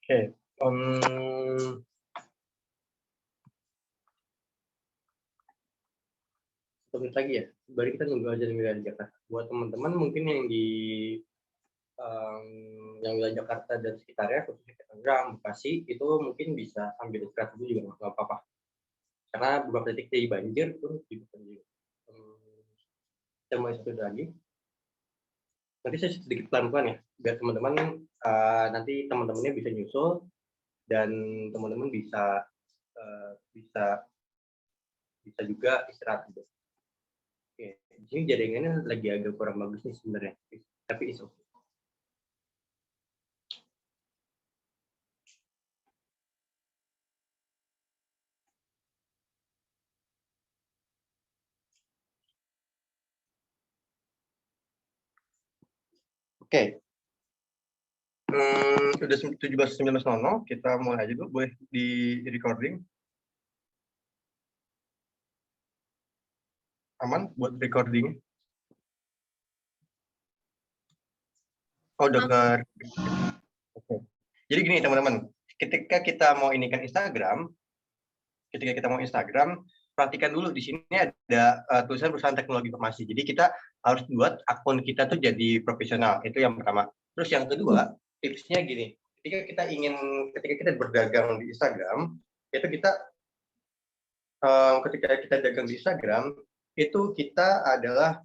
Oke, um, menit lagi ya, baru kita nunggu aja di Jakarta. Buat teman-teman mungkin yang di yang wilayah Jakarta dan sekitarnya, khususnya Tangerang, Bekasi, itu mungkin bisa sambil istirahat dulu juga nggak apa-apa. Karena beberapa titik di banjir pun juga. Kita mulai satu lagi. Nanti saya sedikit pelan-pelan ya, biar teman-teman nanti teman-temannya bisa nyusul dan teman-teman bisa bisa bisa juga istirahat gitu. Oke, di sini jaringannya lagi agak kurang bagus nih sebenarnya, tapi is okay. Oke, sudah 17.19.00, kita mulai aja dulu, boleh di recording. Aman buat recording? Oh, dengar. Oke. Jadi gini teman-teman, ketika kita mau inikan Instagram, perhatikan dulu di sini ada tulisan perusahaan teknologi informasi. Jadi kita harus buat akun kita tuh jadi profesional. Itu yang pertama. Terus yang kedua, tipsnya gini. Ketika kita berdagang di Instagram, itu ketika kita dagang di Instagram, itu kita adalah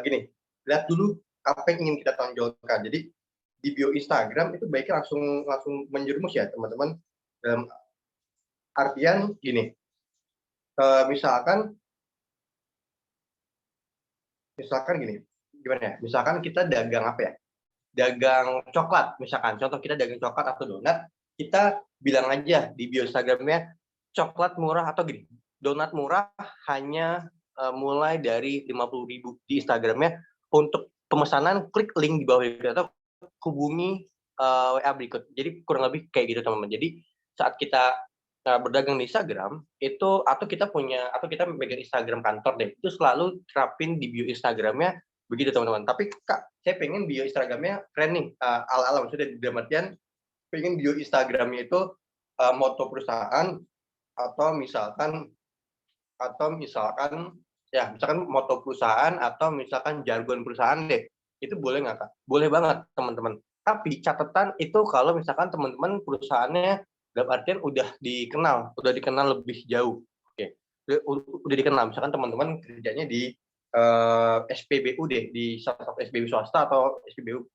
gini, lihat dulu apa yang ingin kita tonjolkan. Jadi di bio Instagram itu baiknya langsung menjerumus ya teman-teman. Dalam artian gini, misalkan gini, gimana ya? Misalkan kita dagang apa ya? Dagang coklat, misalkan. Contoh kita dagang coklat atau donat, kita bilang aja di bio Instagramnya coklat murah atau gini, donat murah hanya mulai dari 50.000 di Instagramnya. Untuk pemesanan klik link di bawah itu atau hubungi WA berikut. Jadi kurang lebih kayak gitu teman-teman. Jadi saat kita berdagang di Instagram itu atau kita megang Instagram kantor deh, itu selalu terapin di bio Instagramnya begitu teman-teman. Tapi Kak, saya pengen bio Instagramnya keren nih, ala-ala, maksudnya dalam artian pengen bio Instagramnya itu moto perusahaan atau misalkan moto perusahaan atau misalkan jargon perusahaan deh. Itu boleh nggak Kak? Boleh banget teman-teman. Tapi catatan itu kalau misalkan teman-teman perusahaannya dalam artian udah dikenal lebih jauh. Oke. Udah dikenal, misalkan teman-teman kerjanya di SPBU deh, di salah satu SPBU swasta atau SPBU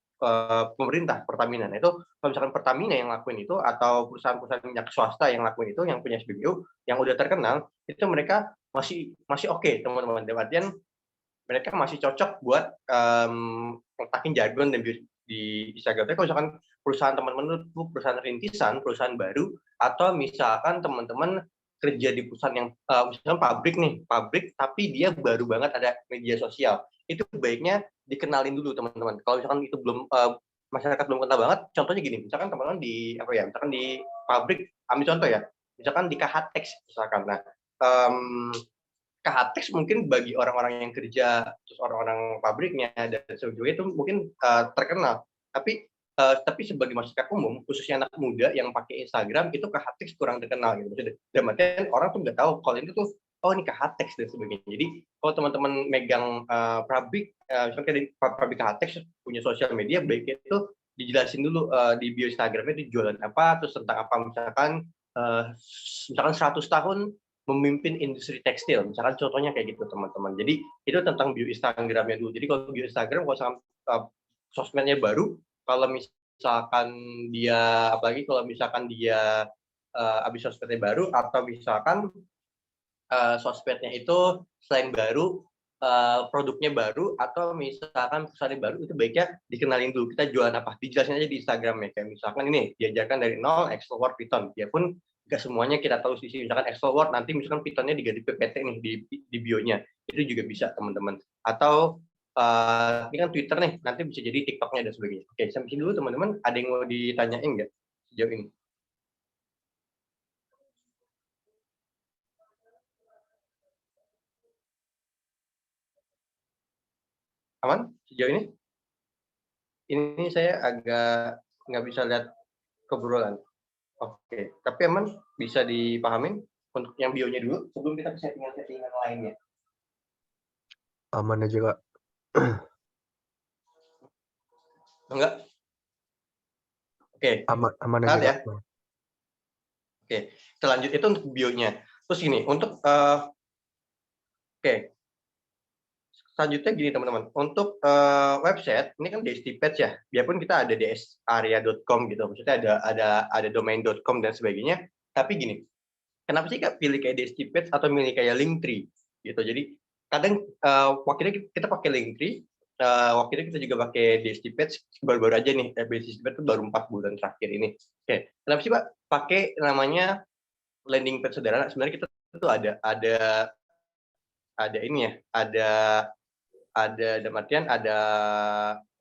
pemerintah, Pertamina. Nah, itu kalau misalkan Pertamina yang lakuin itu atau perusahaan-perusahaan minyak swasta yang lakuin itu, yang punya SPBU, yang udah terkenal, itu mereka masih oke teman-teman. Dalam artian mereka masih cocok buat letakin jargon dan di Instagram. Tapi kalau misalkan perusahaan teman-teman itu perusahaan rintisan, perusahaan baru, atau misalkan teman-teman kerja di perusahaan yang misalkan pabrik tapi dia baru banget ada media sosial, itu baiknya dikenalin dulu teman-teman. Kalau misalkan itu belum masyarakat belum kenal banget, contohnya gini, misalkan teman-teman misalkan di pabrik, ambil contoh ya, misalkan di KHTX misalkan. Nah, KHTX mungkin bagi orang-orang yang kerja, terus orang-orang pabriknya dan sebagainya itu mungkin terkenal. Tapi sebagai masyarakat umum, khususnya anak muda yang pakai Instagram, itu KHTX kurang terkenal gitu. Dalam artian orang tuh nggak tahu kalau ini tuh, oh ini KHTX dan sebagainya. Jadi kalau teman-teman megang pabrik, misalnya di pabrik KHTX punya sosial media, baiknya itu dijelasin dulu di bio Instagramnya itu jualan apa, terus tentang apa, misalkan 100 tahun memimpin industri tekstil, misalkan contohnya kayak gitu teman-teman. Jadi itu tentang bio Instagramnya dulu. Jadi kalau bio Instagram, kalau misalkan sosmednya baru, kalau misalkan dia, apalagi kalau misalkan dia habis sosmednya baru, atau misalkan sosmednya itu selain baru, produknya baru, atau misalkan perusahaannya baru, itu baiknya dikenalin dulu, kita jualan apa, dijelasin aja di Instagram ya, kayak misalkan ini diajarkan dari nol Excel, Word, Python, ya pun nggak semuanya kita tahu sih, misalkan Excel, Word, nanti misalkan Pythonnya diganti PPT nih di bio-nya, itu juga bisa teman-teman. Atau ini kan Twitter nih, nanti bisa jadi TikTok-nya dan sebagainya. Oke, sampai sini dulu teman-teman, ada yang mau ditanyain nggak sejauh ini? Aman sejauh ini? Ini saya agak nggak bisa lihat kebrolan. Oke, tapi aman bisa dipahamin untuk yang bionya dulu sebelum kita ke settingan-settingan lainnya. Aman aja, Kak. Enggak? Oke, Aman aja, lihat ya. Kak. Oke, selanjutnya itu untuk bionya. Terus gini, untuk oke, selanjutnya gini teman-teman, untuk website ini kan DST-Page ya. Biarpun kita ada dsarea.com gitu, maksudnya ada domain.com dan sebagainya. Tapi gini, kenapa sih Kak pilih kayak DST-Page atau milih kayak Linktree gitu? Jadi kadang waktu kita pakai Linktree, waktu itu kita juga pakai DST-Page baru-baru aja nih. DST-Page itu baru 4 bulan terakhir ini. Oke, kenapa sih Pak pakai namanya landing page sederhana? Sebenarnya kita tuh ada ini ya, ada dalam artian ada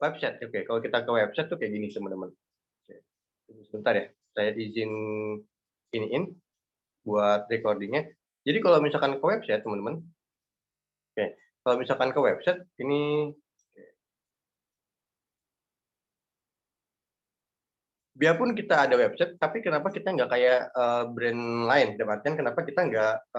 website. Oke, kalau kita ke website tuh kayak gini teman-teman. Oke, sebentar ya, saya izin iniin buat recordingnya. Jadi kalau misalkan ke website teman-teman, oke, kalau misalkan ke website ini, biarpun kita ada website, tapi kenapa kita nggak kayak brand lain? Dalam artian kenapa kita nggak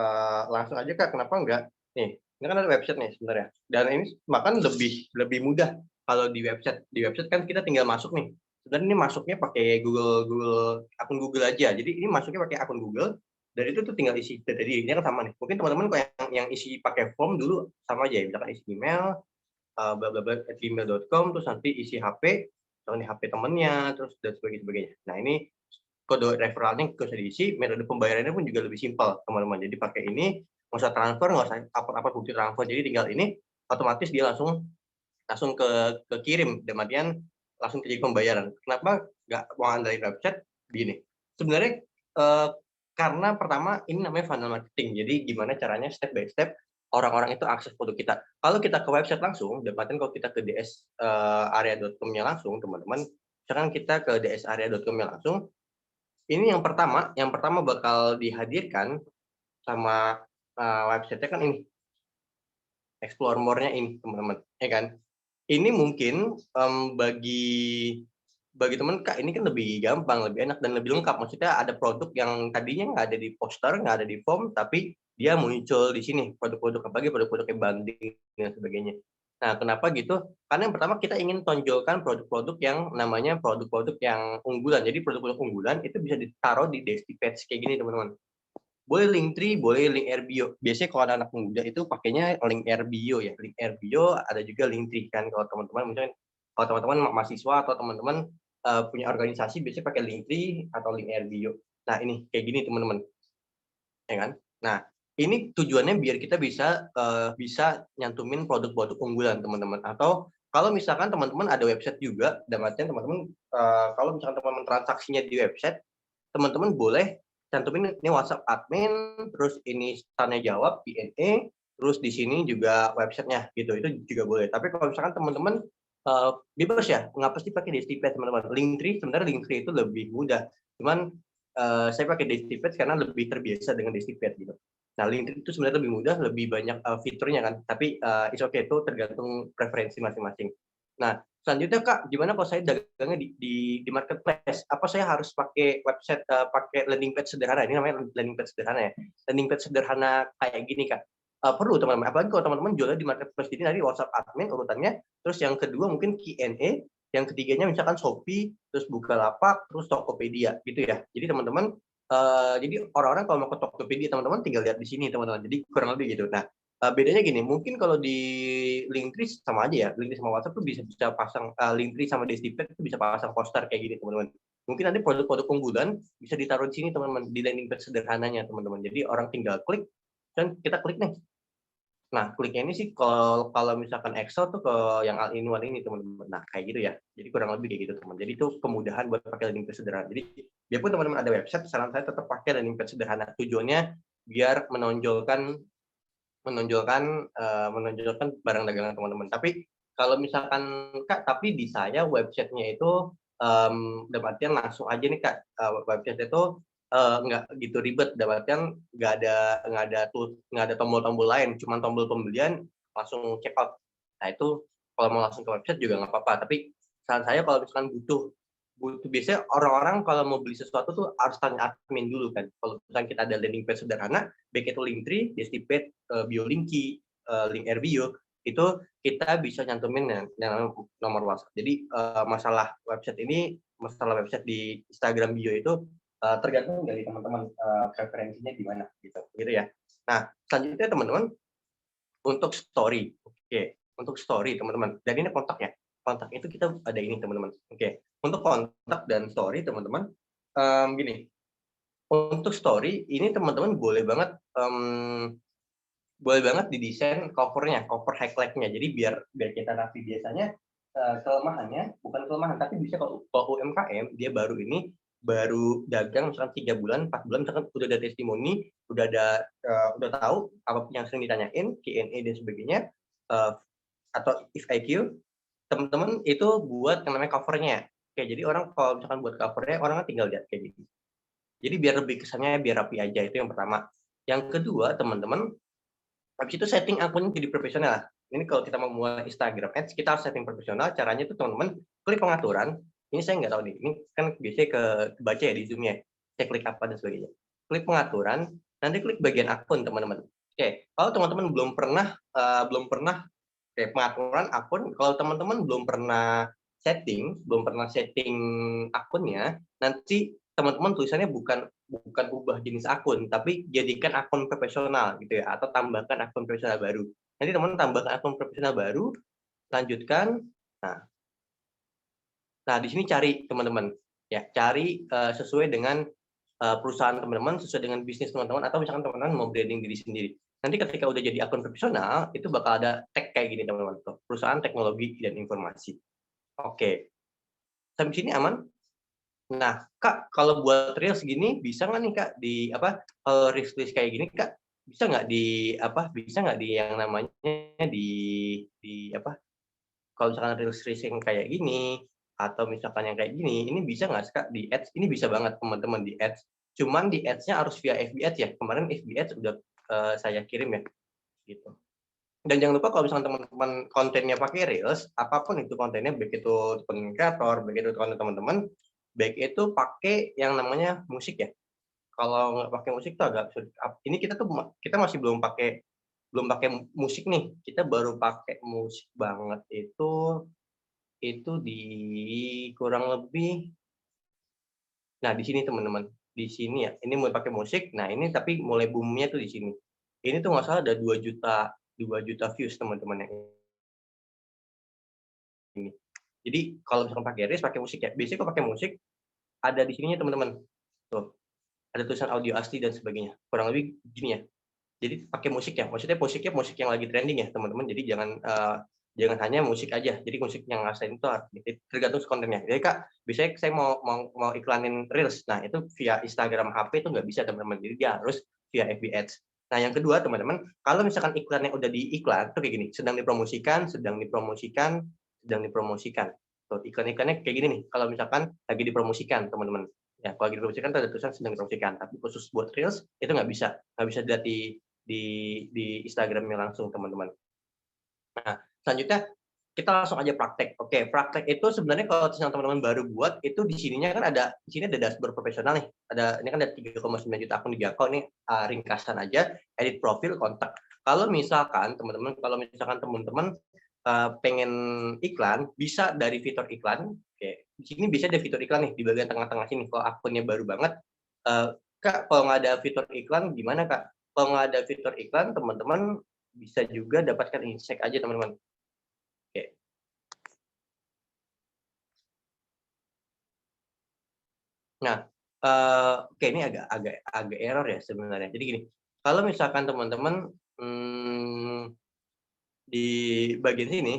langsung aja Kak, kenapa nggak nih, ini kan ada website nih sebenarnya. Dan ini bahkan lebih mudah kalau di website. Di website kan kita tinggal masuk nih. Sebenarnya ini masuknya pakai akun Google aja. Jadi ini masuknya pakai akun Google, dan itu tuh tinggal isi data dirinya kan sama nih. Mungkin teman-teman kalau yang isi pakai form dulu sama aja ya, misalkan isi email, bla bla bla @gmail.com, terus nanti isi HP, misalkan HP temennya, terus dan sebagainya. Nah ini kode referralnya nggak usah diisi, metode pembayarannya pun juga lebih simpel teman-teman. Jadi pakai ini, nggak usah transfer, nggak usah upload bukti transfer, jadi tinggal ini otomatis dia langsung kekirim, dalam artian langsung terjadi pembayaran. Kenapa nggak mau andalin website? Begini, sebenarnya karena pertama ini namanya funnel marketing, jadi gimana caranya step by step orang-orang itu akses produk kita. Kalau kita ke website langsung, dalam artian kalau kita ke dsarea.com-nya langsung, teman-teman, misalkan kita ke dsarea.com-nya langsung, ini yang pertama bakal dihadirkan sama website-nya kan ini, explore more-nya ini teman-teman, ya kan? Ini mungkin bagi teman Kak ini kan lebih gampang, lebih enak dan lebih lengkap. Maksudnya ada produk yang tadinya nggak ada di poster, nggak ada di form, tapi dia muncul di sini produk-produk, apalagi produk-produk yang banding dan sebagainya. Nah, kenapa gitu? Karena yang pertama kita ingin tonjolkan produk-produk yang namanya produk-produk yang unggulan. Jadi produk-produk unggulan itu bisa ditaruh di Desti Page kayak gini teman-teman. Boleh Linktree, boleh link Airbio. Biasanya kalau anak-anak muda itu pakainya link Airbio ya. Link Airbio, ada juga Linktree kan kalau teman-teman misalnya kalau teman-teman mahasiswa atau teman-teman punya organisasi biasanya pakai Linktree atau link Airbio. Nah, ini kayak gini teman-teman. Ya kan? Nah, ini tujuannya biar kita bisa nyantumin produk-produk unggulan teman-teman. Atau kalau misalkan teman-teman ada website juga, dalam artian teman-teman kalau misalkan teman-teman transaksinya di website, teman-teman boleh cantumin ini WhatsApp admin, terus ini tanya jawab Q&A, terus di sini juga websitenya gitu. Itu juga boleh. Tapi kalau misalkan teman-teman bebas ya, nggak pasti pakai DSTP teman-teman. Linktree sebenarnya Linktree itu lebih mudah. Cuman saya pakai DSTP karena lebih terbiasa dengan DSTP gitu. Nah, Linktree itu sebenarnya lebih mudah, lebih banyak fiturnya kan. Tapi it's okay, itu tergantung preferensi masing-masing. Nah, selanjutnya Kak, gimana kalau saya dagangnya di marketplace? Apa saya harus pakai website, pakai landing page sederhana? Ini namanya landing page sederhana ya. Landing page sederhana kayak gini Kak. Perlu teman-teman. Apalagi kalau teman-teman jualnya di marketplace, jadi nanti WhatsApp admin urutannya. Terus yang kedua mungkin Q&A. Yang ketiganya misalkan Shopee, terus Bukalapak, terus Tokopedia gitu ya. Jadi teman-teman, jadi orang-orang kalau mau ke Tokopedia teman-teman tinggal lihat di sini teman-teman. Jadi kurang lebih gitu. Nah, bedanya gini, mungkin kalau di Linktree sama aja ya, Linktree sama WhatsApp tuh bisa pasang Linktree sama DSTP itu bisa pasang poster kayak gini teman-teman. Mungkin nanti produk-produk unggulan bisa ditaruh di sini teman-teman, di landing page sederhananya teman-teman. Jadi orang tinggal klik, dan kita klik nih. Nah, kliknya ini sih kalau misalkan Excel tuh ke yang all-in-one ini teman-teman. Nah, kayak gitu ya. Jadi kurang lebih kayak gitu teman. Jadi itu kemudahan buat pakai landing page sederhana. Jadi biarpun teman-teman ada website, saran saya tetap pakai landing page sederhana. Tujuannya biar menonjolkan barang dagangan teman-teman. Tapi kalau misalkan Kak, tapi di saya websitenya itu dalam artian langsung aja nih Kak, website itu nggak gitu ribet, dalam artian nggak ada tombol-tombol lain, cuma tombol pembelian langsung check out. Nah itu kalau mau langsung ke website juga nggak apa-apa. Tapi saran saya kalau misalkan butuh biasanya orang-orang kalau mau beli sesuatu tuh harus tanya admin dulu kan. Kalau misalkan kita ada landing page sederhana, baik itu Linktree, Destiped, BioLinky, link Airbio, itu kita bisa nyantumin yang nomor WhatsApp. Jadi masalah website di Instagram bio itu tergantung dari teman-teman preferensinya di mana gitu ya. Nah, selanjutnya teman-teman untuk story. Oke, untuk story teman-teman. Dan ini kontak ya. Kontak itu kita ada ini teman-teman. Oke, untuk kontak dan story teman-teman, gini. Untuk story ini teman-teman boleh banget didesain cover-nya, cover highlight-nya. Jadi biar kita rapi biasanya kelemahannya bukan kelemahan tapi bisa kalau UMKM dia baru dagang misalkan 3 bulan, 4 bulan misalkan udah ada testimoni, udah tahu apa yang sering ditanyain, Q&A dan sebagainya, atau FAQ, teman-teman itu buat yang namanya cover-nya. Oke, jadi orang kalau misalkan buat cover-nya, orang kan tinggal lihat kayak gitu. Jadi biar lebih kesannya biar rapi aja, itu yang pertama. Yang kedua, teman-teman, habis itu setting akunnya jadi profesional. Ini kalau kita mau mulai Instagram Ads, kita harus setting profesional. Caranya itu teman-teman klik pengaturan. Ini saya nggak tahu nih. Ini kan biasanya kebaca ya di Zoom-nya. Saya klik apa dan sebagainya. Klik pengaturan, nanti klik bagian akun teman-teman. Oke, kalau teman-teman belum pernah kayak pengaturan akun, kalau teman-teman belum pernah setting akunnya, nanti teman-teman tulisannya bukan ubah jenis akun, tapi jadikan akun profesional gitu ya, atau tambahkan akun profesional baru. Nanti teman-teman tambahkan akun profesional baru, lanjutkan. Nah di sini cari teman-teman, ya cari sesuai dengan perusahaan teman-teman, sesuai dengan bisnis teman-teman, atau misalkan teman-teman mau branding diri sendiri. Nanti ketika udah jadi akun profesional, itu bakal ada tag kayak gini teman-teman, perusahaan teknologi dan informasi. Oke, sampai sini aman? Nah, Kak, kalau buat reels segini bisa nggak nih Kak reels kayak gini Kak, bisa nggak di yang namanya kalau misalkan reels yang kayak gini atau misalkan yang kayak gini, ini bisa nggak Kak di Ads? Ini bisa banget teman-teman di Ads. Cuman di Ads-nya harus via FB Ads ya. Kemarin FB Ads udah saya kirim ya, gitu. Dan jangan lupa kalau misalkan teman-teman kontennya pakai reels, apapun itu kontennya, baik itu konten kreator, baik itu konten teman-teman, baik itu pakai yang namanya musik ya. Kalau nggak pakai musik tuh agak sulit. Ini kita masih belum pakai musik nih. Kita baru pakai musik banget itu di kurang lebih. Nah di sini teman-teman, di sini ya. Ini mulai pakai musik. Nah ini tapi mulai boomnya tuh di sini. Ini tuh nggak salah ada 2 juta views teman-teman yang ini. Jadi kalau misalkan pakai reels pakai musik ya. Biasanya kalau pakai musik ada di sininya teman-teman. Tuh, ada tulisan audio asli dan sebagainya. Kurang lebih gini ya. Jadi pakai musik ya. Maksudnya musik yang lagi trending ya, teman-teman. Jadi jangan hanya musik aja. Jadi musik yang ngerasain itu tergantung kontennya. Jadi Kak, biasanya saya mau iklanin reels. Nah, itu via Instagram HP itu nggak bisa teman-teman. Jadi dia harus via FB Ads. Nah, yang kedua teman-teman, kalau misalkan iklannya udah diiklan, itu kayak gini, sedang dipromosikan. Tuh, iklan-iklannya kayak gini nih, kalau misalkan lagi dipromosikan, teman-teman. Ya, kalau lagi dipromosikan, ada tulisan sedang dipromosikan. Tapi khusus buat Reels, itu nggak bisa dilihat di Instagram-nya langsung, teman-teman. Nah, selanjutnya kita langsung aja praktek. Oke, praktek itu sebenarnya kalau yang teman-teman baru buat, itu di sininya kan di sini ada dashboard profesional nih. Ini kan ada 3,9 juta akun dijangkau. Ini ringkasan aja, edit profil, kontak. Kalau misalkan teman-teman pengen iklan, bisa dari fitur iklan. Oke, di sini bisa ada fitur iklan nih di bagian tengah-tengah sini. Kalau akunnya baru banget, Kak, kalau nggak ada fitur iklan gimana Kak? Kalau nggak ada fitur iklan, teman-teman bisa juga dapatkan insight aja teman-teman. Oke. Nah, oke ini agak error ya sebenarnya. Jadi gini, kalau misalkan teman-teman di bagian sini,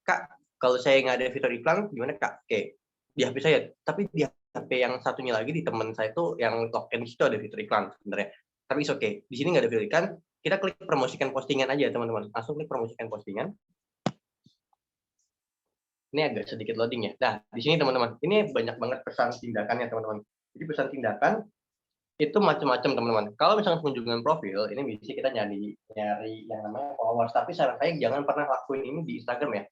Kak, kalau saya nggak ada fitur iklan gimana Kak? Oke, di HP saya, tapi di HP yang satunya lagi di teman saya itu yang token di situ ada fitur iklan sebenarnya. Tapi oke, di sini nggak ada fitur iklan, kita klik promosikan postingan aja teman-teman. Langsung klik promosikan postingan. Ini agak sedikit loading ya. Nah, di sini teman-teman, ini banyak banget pesan tindakannya teman-teman. Jadi pesan tindakan itu macam-macam teman-teman. Kalau misalnya kunjungan profil, ini bisa kita nyari yang namanya followers. Tapi saran saya jangan pernah lakuin ini di Instagram ya.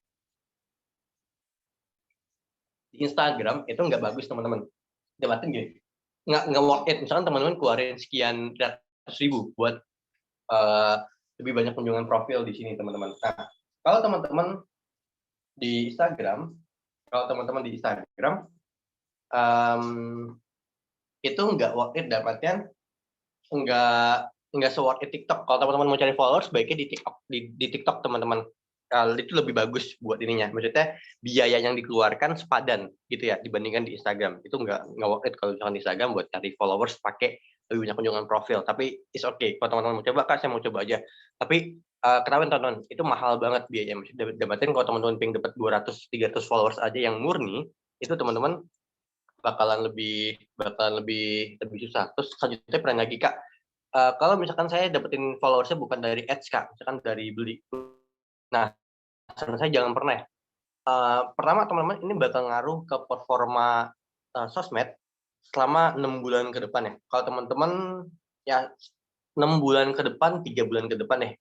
di Instagram itu nggak bagus teman-teman. Dapatin gini, nggak worth it. Misalkan teman-teman keluarin sekian ratus ribu buat lebih banyak kunjungan profil di sini teman-teman. Nah, kalau teman-teman di Instagram, itu nggak worth it dapatnya, nggak se-worth it TikTok. Kalau teman-teman mau cari followers, baiknya di TikTok teman-teman. Itu lebih bagus buat ininya. Maksudnya biaya yang dikeluarkan sepadan gitu ya dibandingkan di Instagram. Itu nggak worth it kalau misalkan di Instagram buat cari followers pakai lebih banyak kunjungan profil. Tapi it's okay. Kalau teman-teman mau coba, Kak, saya mau coba aja. Tapi kenapa teman-teman? Itu mahal banget biayanya. Maksudnya dapatin kalau teman-teman pengen dapat 200-300 followers aja yang murni, itu teman-teman bakalan lebih susah. Terus selanjutnya pernah lagi, Kak, kalau misalkan saya dapetin followersnya bukan dari ads, Kak, misalkan dari beli. Nah, saran saya jangan pernah. Pertama teman-teman ini bakal ngaruh ke performa sosmed selama 6 bulan ke depan ya. Kalau teman-teman ya 6 bulan ke depan, 3 bulan ke depan deh,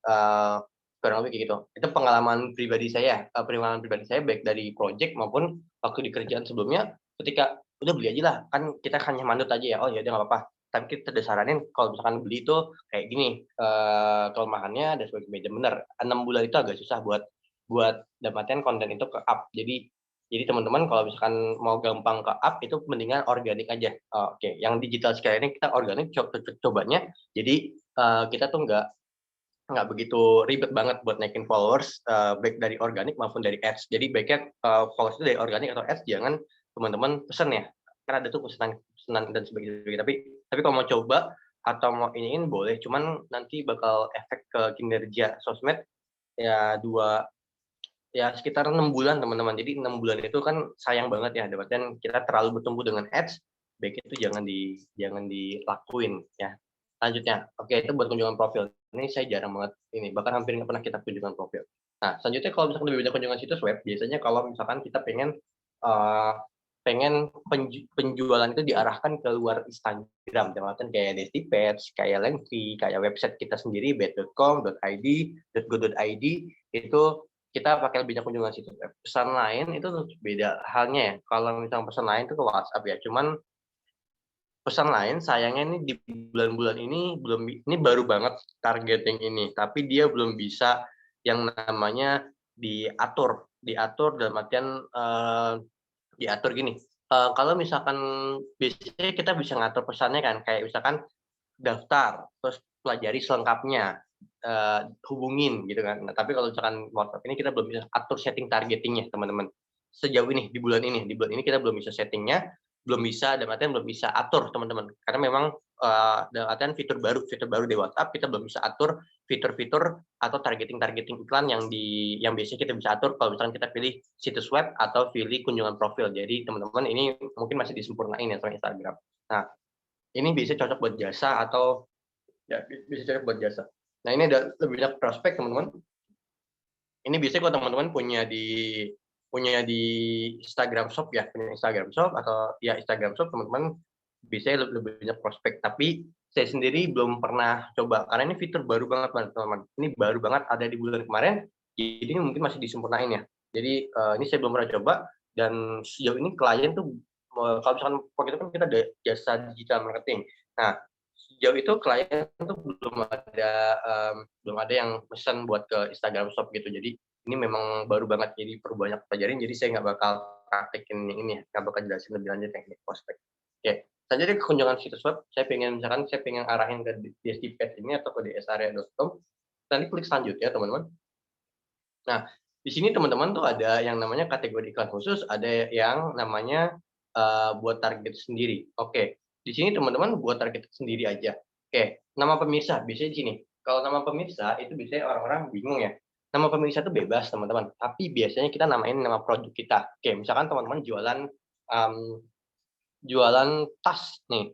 kurang lebih kayak gitu. Itu pengalaman pribadi saya baik dari project maupun waktu di kerjaan sebelumnya, ketika udah beli aja lah, kan kita hanya manut aja ya, oh ya udah nggak apa-apa. Tapi kita udah saranin kalau misalkan beli itu kayak gini, kelemahannya dan sebagainya. Bener, 6 bulan itu agak susah buat dapatin konten itu ke up. Jadi teman-teman kalau misalkan mau gampang ke up itu mendingan organik aja. Oke, yang digital sekalian ini kita organik cobanya. Jadi kita tuh nggak begitu ribet banget buat naikin followers, baik dari organik maupun dari ads. Jadi baiknya followers itu dari organik atau ads, jangan teman-teman pesen ya. Karena ada tuh pesanan dan sebagainya. Tapi kalau mau coba atau mau iniin boleh, cuman nanti bakal efek ke kinerja sosmed ya sekitar 6 bulan teman-teman. Jadi 6 bulan itu kan sayang banget ya, dapatkan kita terlalu bertumbuh dengan ads, baik itu jangan dilakuin ya. Selanjutnya, oke itu buat kunjungan profil. Ini saya jarang banget ini, bahkan hampir nggak pernah kita kunjungan profil. Nah, selanjutnya kalau misalkan lebih banyak kunjungan situs web, biasanya kalau misalkan kita pengen penjualan itu diarahkan ke luar Instagram, dalam kayak Destipage, kayak Linktree, kayak website kita sendiri, bet.com.id, .go.id, itu kita pakai lebih banyak kunjungan situs web. Pesan lain itu beda halnya ya. Kalau misalnya pesan lain itu ke WhatsApp ya. Cuman pesan lain sayangnya ini di bulan-bulan ini baru banget targeting ini, tapi dia belum bisa yang namanya diatur dalam artian diatur gini. Kalau misalkan biasanya kita bisa ngatur pesannya kan, kayak misalkan daftar, terus pelajari selengkapnya, hubungin gitu kan. Nah, tapi kalau misalkan WhatsApp ini kita belum bisa atur setting targeting-nya, teman-teman. Sejauh ini, di bulan ini kita belum bisa setting-nya, dalam artian belum bisa atur, teman-teman. Karena memang, dalam artian fitur baru di WhatsApp, kita belum bisa atur fitur-fitur atau targeting iklan yang biasanya kita bisa atur kalau misalkan kita pilih situs web atau pilih kunjungan profil. Jadi teman-teman ini mungkin masih disempurnain ya sama Instagram. Nah, ini bisa cocok buat jasa atau ya bisa cocok buat jasa. Nah, ini ada lebih banyak prospek, teman-teman. Ini biasanya kalau teman-teman punya di Instagram Shop ya, punya Instagram Shop atau ya Instagram Shop, teman-teman biasanya lebih banyak prospek. Tapi saya sendiri belum pernah coba karena ini fitur baru banget, teman-teman. Ini baru banget ada di bulan kemarin. Jadi ini mungkin masih disempurnain ya. Jadi ini saya belum pernah coba dan sejauh ini klien tuh kalau misalkan waktu itu kan kita ada jasa digital marketing. Nah, sejauh itu klien tuh belum ada yang pesan buat ke Instagram Shop gitu. Jadi ini memang baru banget, jadi perlu banyak pelajarin. Jadi saya nggak bakal praktekin yang ini ya, nggak bakal jelasin lebih lanjut teknik prospek. Oke, selanjutnya ke kunjungan situs web. Saya pengen arahin ke Destipage ini atau ke dsarea.com. Nanti klik selanjutnya, teman-teman. Nah, di sini teman-teman tuh ada yang namanya kategori iklan khusus, ada yang namanya buat target sendiri. Oke, di sini teman-teman buat target sendiri aja. Oke, nama pemirsa biasanya di sini. Kalau nama pemirsa itu biasanya orang-orang bingung ya. Nama pemirsa itu bebas teman-teman, tapi biasanya kita namain nama produk kita. Oke, misalkan teman-teman jualan tas nih.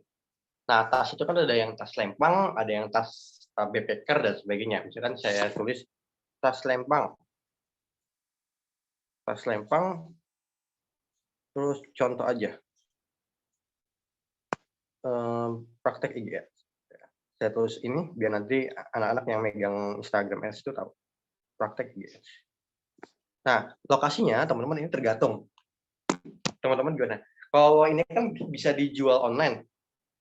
Nah, tas itu kan ada yang tas lempang, ada yang tas backpacker dan sebagainya. Misalkan saya tulis tas lempang, terus contoh aja, praktek IG. Saya tulis ini biar nanti anak-anak yang megang Instagram Ads itu tahu, praktek IG. Nah, lokasinya teman-teman ini tergantung. teman-teman gimana? Kalau ini kan bisa dijual online.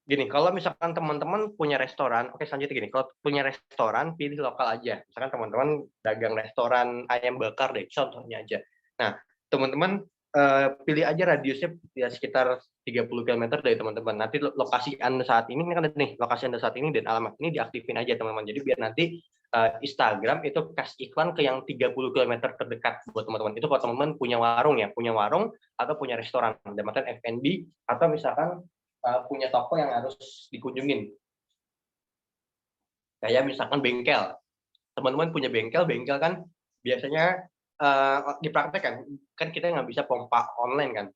Gini, kalau misalkan teman-teman punya restoran, oke selanjutnya gini, kalau punya restoran pilih lokal aja. Misalkan teman-teman dagang restoran ayam bakar deh, contohnya aja. Nah, teman-teman pilih aja radiusnya ya sekitar 30 kilometer dari teman-teman. Nanti lokasi Anda saat ini kan ada nih, lokasi Anda saat ini dan alamat ini diaktifin aja teman-teman. Jadi biar nanti Instagram itu kasih iklan ke yang 30 kilometer terdekat buat teman-teman. Itu kalau teman-teman punya warung ya, punya warung atau punya restoran, dalam artian F&B atau misalkan punya toko yang harus dikunjungin. Kayak misalkan bengkel. Teman-teman punya bengkel, bengkel kan biasanya dipraktekkan, kan kita nggak bisa pompa online kan.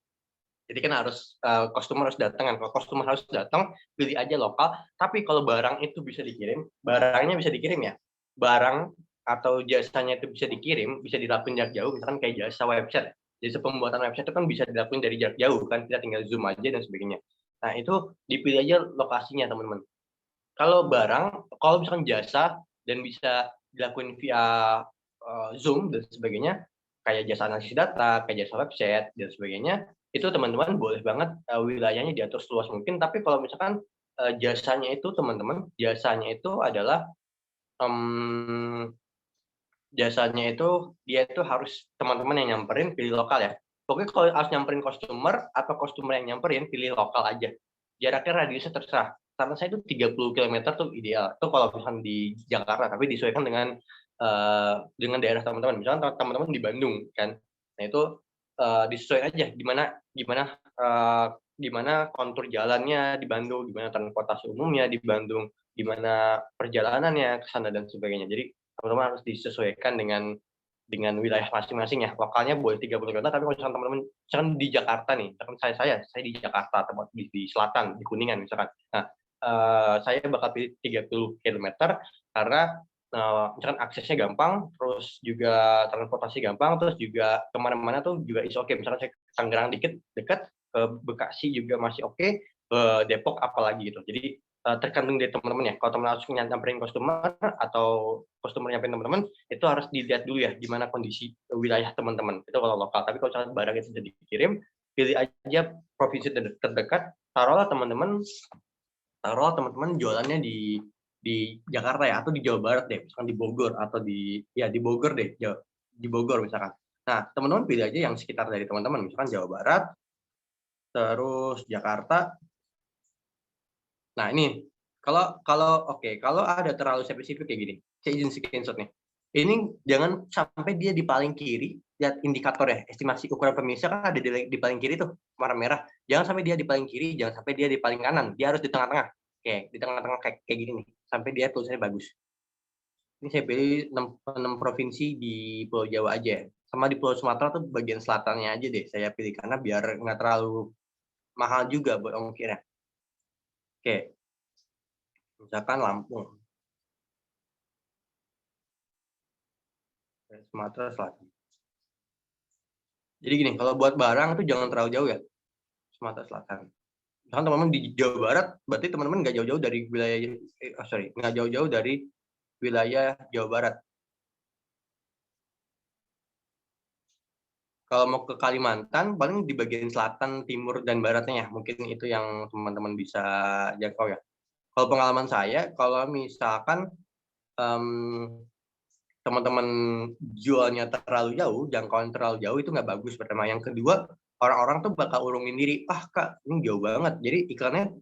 Jadi kan harus customer harus datang kan. Kalau customer harus datang, pilih aja lokal. Tapi kalau barang itu bisa dikirim, barangnya bisa dikirim ya. Barang atau jasanya itu bisa dikirim, bisa dilakukan jarak jauh, misalkan kayak jasa website. Jasa pembuatan website itu kan bisa dilakukan dari jarak jauh kan, kita tinggal zoom aja dan sebagainya. Nah itu dipilih aja lokasinya teman-teman. Kalau barang, kalau misalkan jasa dan bisa dilakukan via Zoom dan sebagainya, kayak jasa analisis data, kayak jasa website dan sebagainya, itu teman-teman boleh banget wilayahnya diatur seluas mungkin. Tapi kalau misalkan jasanya itu teman-teman, jasanya itu adalah um, jasanya itu dia itu harus teman-teman yang nyamperin pilih lokal ya. Pokoknya kalau harus nyamperin customer atau customer yang nyamperin pilih lokal aja. Jaraknya radiusnya terserah. Karena saya itu 30 kilometer tuh ideal. Itu kalau misalkan di Jakarta, tapi disesuaikan dengan daerah teman-teman. Misalkan teman-teman di Bandung kan. Nah itu disesuaikan aja gimana gimana gimana kontur jalannya di Bandung, gimana transportasi umumnya di Bandung, gimana perjalanannya ke sana dan sebagainya. Jadi teman-teman harus disesuaikan dengan wilayah masing-masing ya. Lokalnya boleh 30 km, tapi kalau misalkan teman-teman misalkan di Jakarta nih, misalkan saya di Jakarta, tempat di selatan, di Kuningan misalkan. Nah, saya bakal pilih 30 kilometer karena misalkan aksesnya gampang, terus juga transportasi gampang, terus juga kemana-mana tuh juga is oke. Misalkan saya ke Tangerang dikit, dekat, ke Bekasi juga masih oke, ke Depok apalagi gitu. Jadi tergantung dari teman-teman ya. Kalau teman harus nyamperin customer atau customer nyamperin teman-teman, itu harus dilihat dulu ya gimana kondisi wilayah teman-teman. Itu kalau lokal. Tapi kalau misalnya barang itu sudah dikirim, pilih aja provinsi terdekat. Taruhlah teman-teman jualannya di Jakarta ya atau di Jawa Barat deh, misalkan di Bogor atau di Bogor deh, di Bogor misalkan. Nah, teman-teman pilih aja yang sekitar dari teman-teman, misalkan Jawa Barat, terus Jakarta. Nah, ini kalau kalau oke, kalau ada terlalu spesifik kayak gini, saya izin screenshot nih. Ini jangan sampai dia di paling kiri, lihat indikator ya, estimasi ukuran pemirsa kan ada di paling kiri tuh, warna merah. Jangan sampai dia di paling kiri, jangan sampai dia di paling kanan. Dia harus di tengah-tengah. Oke, di tengah-tengah kayak gini nih, sampai dia tulisannya bagus. Ini saya pilih 6 provinsi di Pulau Jawa aja ya. Sama di Pulau Sumatera tuh bagian selatannya aja deh saya pilih, karena biar nggak terlalu mahal juga buat ongkirnya. Oke, misalkan Lampung, Sumatera Selatan. Jadi gini, kalau buat barang itu jangan terlalu jauh ya, Sumatera Selatan. Misalkan teman-teman di Jawa Barat, berarti teman-teman nggak jauh-jauh dari wilayah, nggak jauh-jauh dari wilayah Jawa Barat. Kalau mau ke Kalimantan, paling di bagian selatan, timur, dan baratnya ya. Mungkin itu yang teman-teman bisa jangkau ya. Kalau pengalaman saya, kalau misalkan teman-teman jualnya terlalu jauh, jangkauan terlalu jauh itu nggak bagus pertama. Yang kedua, orang-orang tuh bakal urungin diri, ah kak ini jauh banget. Jadi iklannya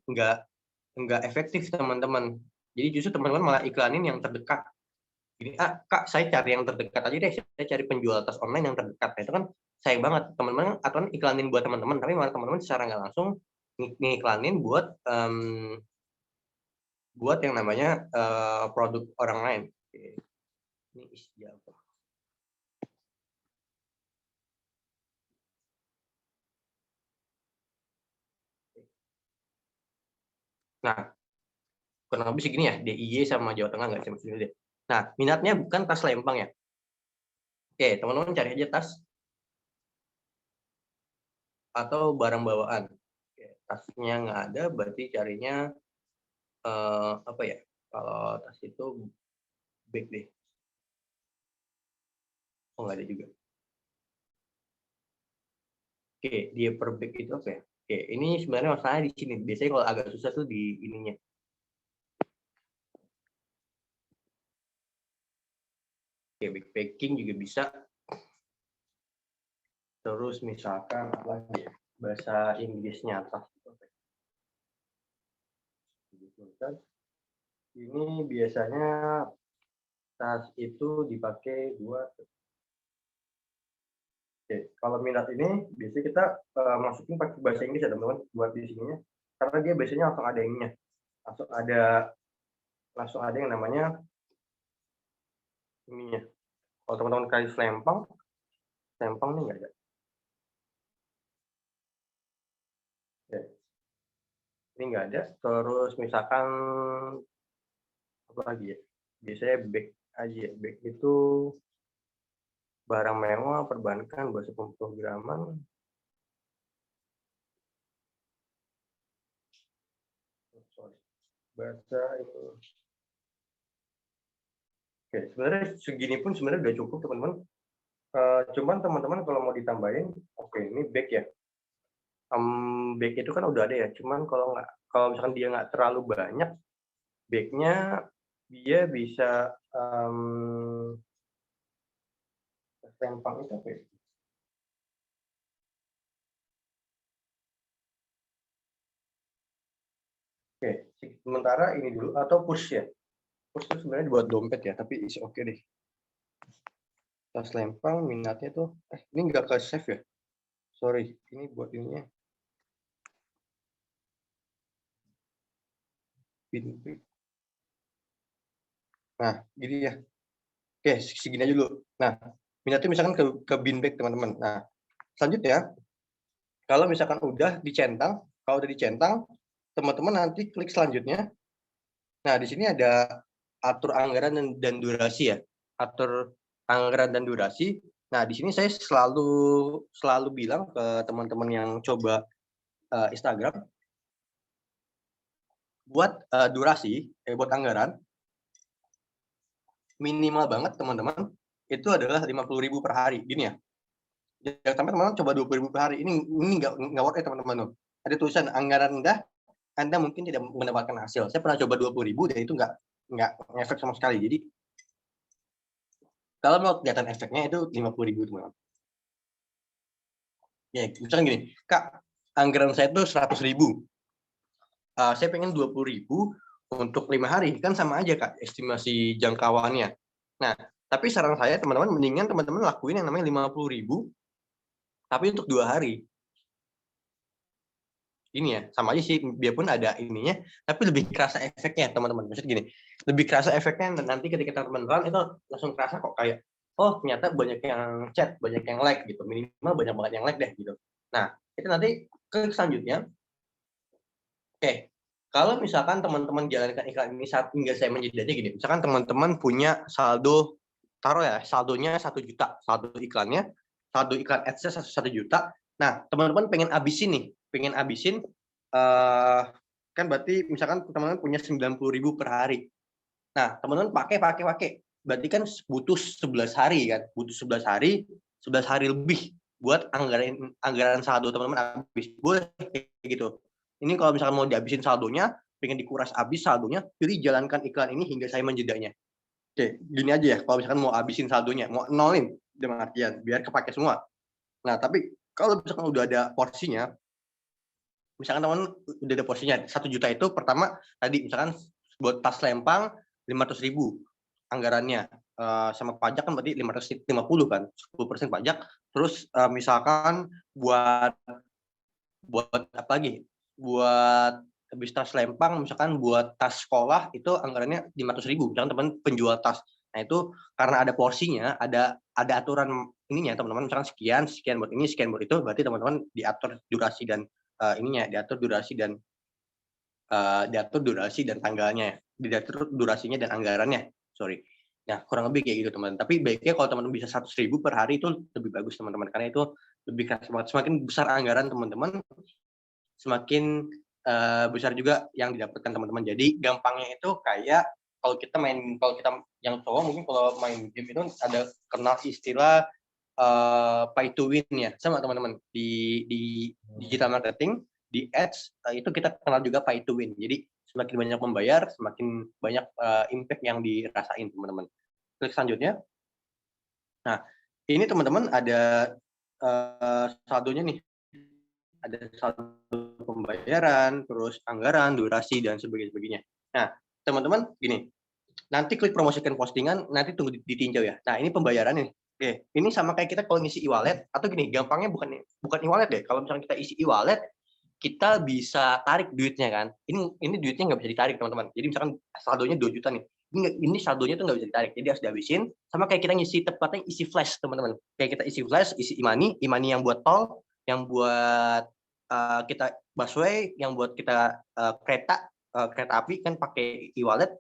nggak efektif teman-teman. Jadi justru teman-teman malah iklanin yang terdekat. Jadi kak saya cari yang terdekat aja deh, saya cari penjual tas online yang terdekat. Nah, itu kan sayang banget teman-teman atau iklanin buat teman-teman, tapi malah teman-teman secara nggak langsung ngiklanin buat yang namanya produk orang lain. Ini isi apa? Nah, kurang lebih segini ya, DIY sama Jawa Tengah nggak sih deh. Nah, minatnya bukan tas lempang ya. Oke, teman-teman cari aja tas atau barang bawaan. Oke, tasnya nggak ada, berarti carinya apa ya? Kalau tas itu bag deh. Oh nggak ada juga. Oke, dia per bag itu apa ya? Oke, ini sebenarnya masalahnya di sini. Biasanya kalau agak susah tuh di ininya. Oke, backpacking juga bisa. Terus misalkan apa lagi ya? Bahasa Inggrisnya apa? Ini biasanya tas itu dipakai buat. Oke, kalau minat ini biasanya kita masukin pakai bahasa Inggris ya teman-teman buat di sininya. Karena dia biasanya langsung ada ininya. Langsung ada yang namanya ininya. Kalau teman-teman kali selempang nih nggak ada. Ya, ini nggak ada. Terus misalkan apa lagi ya? Biasanya bag aja ya. Bag itu barang mewah, perbankan, bahasa pemrograman. Bahasa itu. Oke, sebenarnya segini pun sebenarnya udah cukup teman-teman. Cuman teman-teman kalau mau ditambahin, oke ini bag ya. Bag itu kan udah ada ya. Cuman kalau misalkan dia nggak terlalu banyak, bagnya dia bisa selempang itu apa ya? Oke, sementara ini dulu atau push ya. Push itu sebenarnya buat dompet ya, tapi is oke deh. Tas lempang minatnya tuh, ini nggak ke save ya? Sorry, ini buat ininya. Nah, gini ya. Oke, segini aja dulu. Nah, minatnya misalkan ke bin bag teman-teman. Nah, selanjutnya kalau misalkan udah dicentang, kalau udah dicentang, teman-teman nanti klik selanjutnya. Nah, di sini ada atur anggaran dan durasi ya. Atur anggaran dan durasi. Nah, di sini saya selalu bilang ke teman-teman yang coba Instagram buat buat anggaran minimal banget teman-teman itu adalah 50.000 per hari. Gini ya. Jangan sampai teman-teman coba 20.000 per hari. Ini nggak worth it teman-teman. Ada tulisan anggaran rendah, Anda mungkin tidak mendapatkan hasil. Saya pernah coba 20.000 dan itu nggak ngefek sama sekali. Jadi kalau mau kelihatan efeknya itu 50.000 teman-teman. Ya, misalnya gini, Kak, anggaran saya itu 100.000. Saya pengen 20.000 untuk 5 hari, kan sama aja Kak, estimasi jangkauannya. Nah, tapi saran saya teman-teman, mendingan teman-teman lakuin yang namanya 50.000, tapi untuk 2 hari. Ini ya, sama aja sih, biarpun ada ininya, tapi lebih kerasa efeknya teman-teman. Maksud gini, lebih kerasa efeknya nanti ketika teman-teman run itu langsung kerasa kok kayak, oh ternyata banyak yang chat, banyak yang like gitu, minimal banyak banget yang like deh gitu. Nah, itu nanti ke selanjutnya, oke, kalau misalkan teman-teman jalankan iklan ini saat hingga saya menjadinya gini, misalkan teman-teman punya saldo, taruh ya saldonya 1 juta, saldo iklannya, saldo iklan ads-nya 1 juta. Nah, teman-teman pengen abisin nih, kan berarti misalkan teman-teman punya 90.000 per hari. Nah, teman-teman pakai. Berarti kan butuh 11 hari kan, butuh 11 hari, 11 hari lebih buat anggaran saldo teman-teman habis. Boleh kayak gitu. Ini kalau misalkan mau dihabisin saldonya, pengen dikuras habis saldonya, jadi jalankan iklan ini hingga saya menjedanya. Oke, gini aja ya, kalau misalkan mau habisin saldonya, mau nolin dengan artian biar kepake semua. Nah, tapi kalau misalkan udah ada porsinya, misalkan teman udah ada porsinya 1 juta itu pertama tadi misalkan buat tas lempang 500.000 anggarannya, sama pajak kan berarti 550 kan, 10% pajak. Terus misalkan buat apa lagi, buat habis tas lempang misalkan buat tas sekolah itu anggarannya 500.000 misalkan teman penjual tas. Nah itu karena ada porsinya, ada aturan ininya teman-teman, misalkan sekian buat ini, sekian buat itu, berarti teman-teman diatur durasi dan diatur durasi dan tanggalnya, diatur durasinya dan anggarannya, sorry. Nah, kurang lebih kayak gitu teman. Tapi baiknya kalau teman-teman bisa 100.000 per hari itu lebih bagus teman-teman, karena itu lebih keras banget. Semakin besar anggaran teman-teman, semakin besar juga yang didapatkan teman-teman. Jadi gampangnya itu kayak kalau kita yang cowok mungkin kalau main game itu ada kenal istilah pay to win ya, sama teman-teman. Di digital marketing, di ads, itu kita kenal juga pay to win. Jadi semakin banyak membayar, semakin banyak impact yang dirasain teman-teman. Klik selanjutnya. Nah, ini teman-teman ada saldonya nih. Ada saldo pembayaran, terus anggaran, durasi, dan sebagainya. Nah, teman-teman gini, nanti klik promosikan postingan, nanti tunggu ditinjau ya. Nah, ini pembayaran nih. Oke, ini sama kayak kita kalau ngisi e-wallet, atau gini, gampangnya bukan e-wallet deh. Kalau misalnya kita isi e-wallet, kita bisa tarik duitnya kan. Ini duitnya nggak bisa ditarik teman-teman. Jadi misalkan saldonya 2 juta nih. Ini saldonya tuh nggak bisa ditarik. Jadi harus dihabisin. Sama kayak kita ngisi tepatnya isi flash teman-teman. Kayak kita isi flash, isi e-money yang buat tol, yang buat kita busway, yang buat kita kereta api kan pakai e-wallet,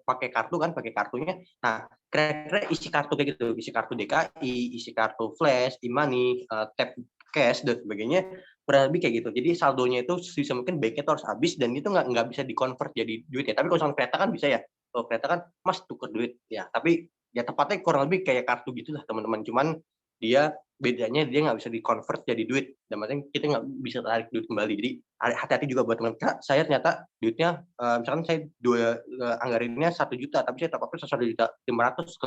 pakai kartu kan, pakai kartunya. Nah, kira-kira isi kartu kayak gitu, isi kartu DKI, isi kartu flash, e-money, tap cash dan sebagainya, kurang lebih kayak gitu. Jadi saldonya itu sebisa mungkin baiknya itu harus habis dan itu nggak bisa di-convert jadi duit ya. Tapi kalau misalnya kereta kan bisa ya. Kalau kereta kan Mas tuker duit ya. Tapi ya tepatnya kurang lebih kayak kartu gitulah teman-teman. Cuman dia bedanya dia nggak bisa di-convert jadi duit. Dan maksudnya kita nggak bisa tarik duit kembali. Jadi hati-hati juga buat teman. Kak, saya ternyata duitnya misalkan saya anggarinnya 1 juta, tapi saya top up-nya 1,5 juta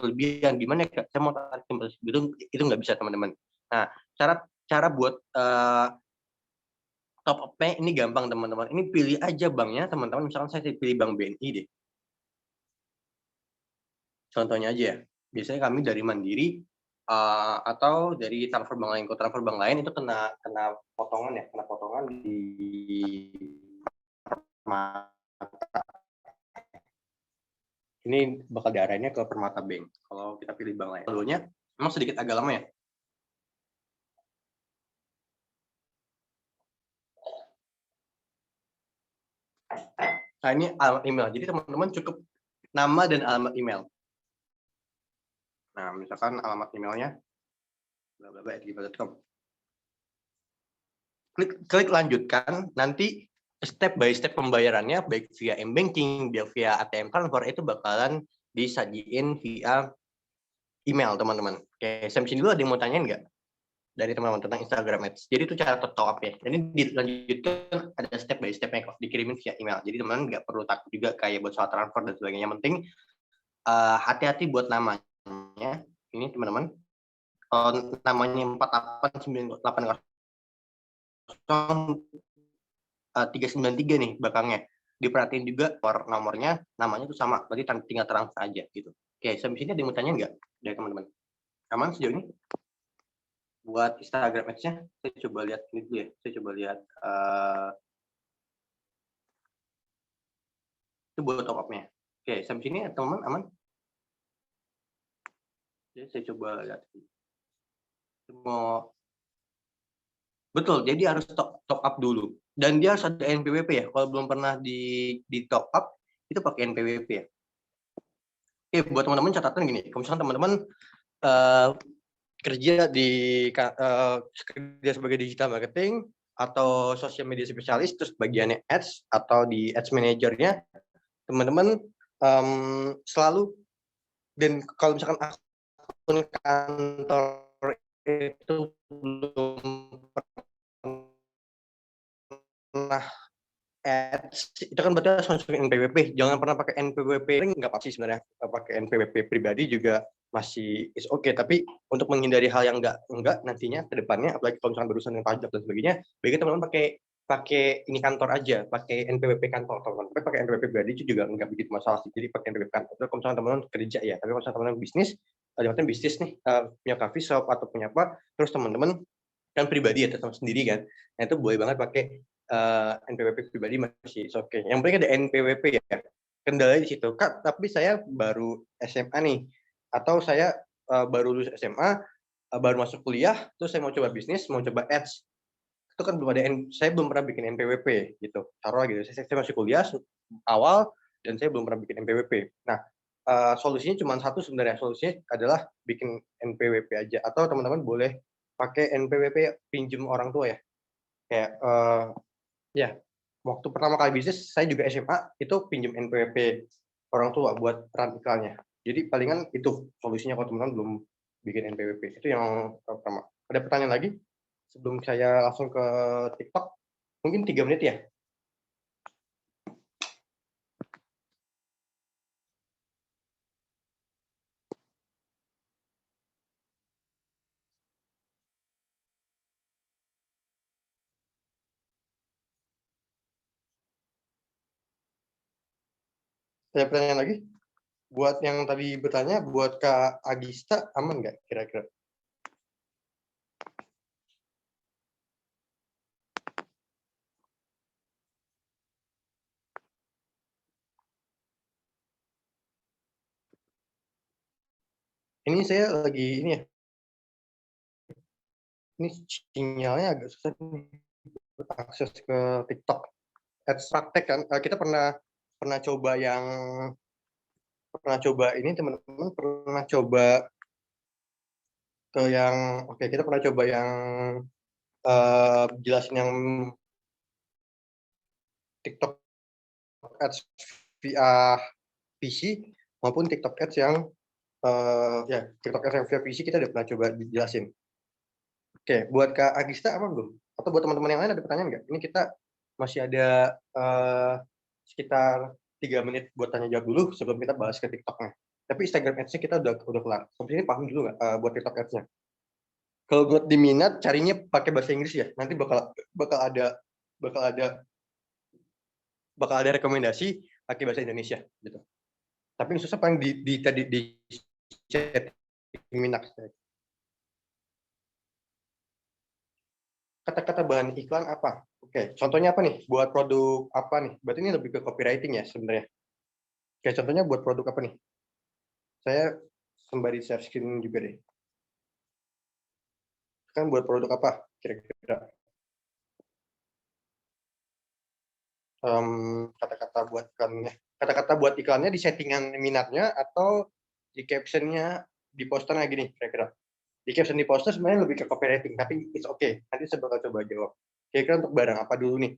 kelebihan. Gimana ya Kak? Saya mau tarik kembali itu nggak bisa teman-teman. Nah, cara buat top up-nya ini gampang teman-teman. Ini pilih aja banknya teman-teman. Misalkan saya pilih Bank BNI deh. Contohnya aja ya. Biasanya kami dari Mandiri atau dari transfer bank lain. Kalau transfer bank lain itu kena potongan ya, kena potongan di ini bakal diarahinnya ke Permata Bank. Kalau kita pilih bank lain, saldonya memang sedikit agak lama ya. Nah, ini alamat email. Jadi teman-teman cukup nama dan alamat email. Nah, misalkan alamat emailnya bla.gmail.com. Klik lanjutkan, nanti step by step pembayarannya baik via m-banking, via ATM transfer itu bakalan disajiin via email teman-teman. Oke, sampai sini dulu ada yang mau tanyain nggak dari teman-teman tentang Instagram Ads? Jadi itu cara top up ya. Jadi dilanjutkan ada step by stepnya kok, dikirimin via email. Jadi teman-teman nggak perlu takut juga kayak buat soal transfer dan sebagainya. Yang penting hati-hati buat namanya. Ini teman-teman, namanya 48980 393 nih belakangnya. Diperhatiin juga nomornya, namanya tuh sama. Berarti tinggal transfer aja gitu. Oke, sampai sini ada yang mau tanya nggak dari teman-teman? Aman sejauh ini? Buat Instagram Ads-nya, saya coba lihat ini dulu ya. Saya coba lihat itu buat top up-nya. Oke, sampai sini teman-teman aman? Jadi saya coba lihat. Betul, jadi harus top up dulu. Dan dia harus ada NPWP ya. Kalau belum pernah di top up, itu pakai NPWP ya. Oke, buat teman-teman catatan gini, kalau misalkan teman-teman kerja sebagai digital marketing atau social media spesialis, terus bagiannya ads atau di ads manajernya, teman-teman selalu, dan kalau misalkan akun kantor itu belum pernah ads, itu kan berarti harus masukin NPWP. Jangan pernah pakai NPWP, nggak pasti sebenarnya. Pakai NPWP pribadi juga masih is oke. Tapi untuk menghindari hal yang enggak nantinya ke depannya, apalagi kalau misalkan berurusan dengan pajak dan sebagainya, baiknya teman-teman pakai ini kantor aja, pakai NPWP kantor teman-teman. Tapi pakai NPWP pribadi itu juga nggak begitu masalah sih. Jadi pakai NPWP kantor. Kalau misalkan teman-teman kerja ya, tapi kalau misalkan teman-teman bisnis, ada bisnis nih, punya coffee shop atau punya apa, terus teman-teman kan pribadi ya, tetap sendiri kan. Nah itu boleh banget pakai NPWP pribadi masih oke. Yang penting ada NPWP ya. Kendalanya di situ, Kak, tapi saya baru SMA nih, atau saya baru lulus SMA, baru masuk kuliah, terus saya mau coba bisnis, mau coba ads. Itu kan belum ada, saya belum pernah bikin NPWP gitu. Taruh gitu, saya masih kuliah awal dan saya belum pernah bikin NPWP. Nah, solusinya cuma satu sebenarnya. Solusinya adalah bikin NPWP aja, atau teman-teman boleh pakai NPWP pinjem orang tua ya. Kayak ya, waktu pertama kali bisnis saya juga SMA itu pinjem NPWP orang tua buat run iklannya. Jadi palingan itu solusinya kalau teman-teman bikin NPWP. Itu yang pertama. Ada pertanyaan lagi? Sebelum saya langsung ke TikTok, mungkin 3 menit ya? Ada pertanyaan lagi? Buat yang tadi bertanya, buat Kak Agista, aman nggak kira-kira? Ini saya lagi ini ya, ini sinyalnya agak susah nih akses ke TikTok. Ads praktek kan, kita pernah coba ini teman-teman pernah coba ke yang oke, kita pernah coba yang jelasin yang TikTok Ads via PC maupun TikTok Ads yang ya TikTok Ads yang via PC kita udah pernah coba dijelasin. Oke, buat Kak Agista apa belum? Atau buat teman-teman yang lain ada pertanyaan nggak? Ini kita masih ada sekitar 3 menit buat tanya jawab dulu sebelum kita bahas ke TikTok-nya. Tapi Instagram Ads-nya kita udah kelar. Sampai sini paham dulu nggak buat TikTok Ads-nya? Kalau buat di minat carinya pakai bahasa Inggris ya. Nanti bakal ada rekomendasi pakai bahasa Indonesia gitu. Tapi yang susah paling di chat minat. Kata-kata bahan iklan apa? Oke, contohnya apa nih? Buat produk apa nih? Berarti ini lebih ke copywriting ya sebenarnya. Oke, contohnya buat produk apa nih? Saya sembari share screen juga deh. Kan buat produk apa kira-kira? Kata-kata buat iklannya. Kata-kata buat iklannya di settingan minatnya atau di captionnya di posternya gini kira-kira. Di caption di poster sebenarnya lebih ke copywriting, tapi it's okay. Nanti saya bakal coba jawab. Kira-kira untuk barang apa dulu nih?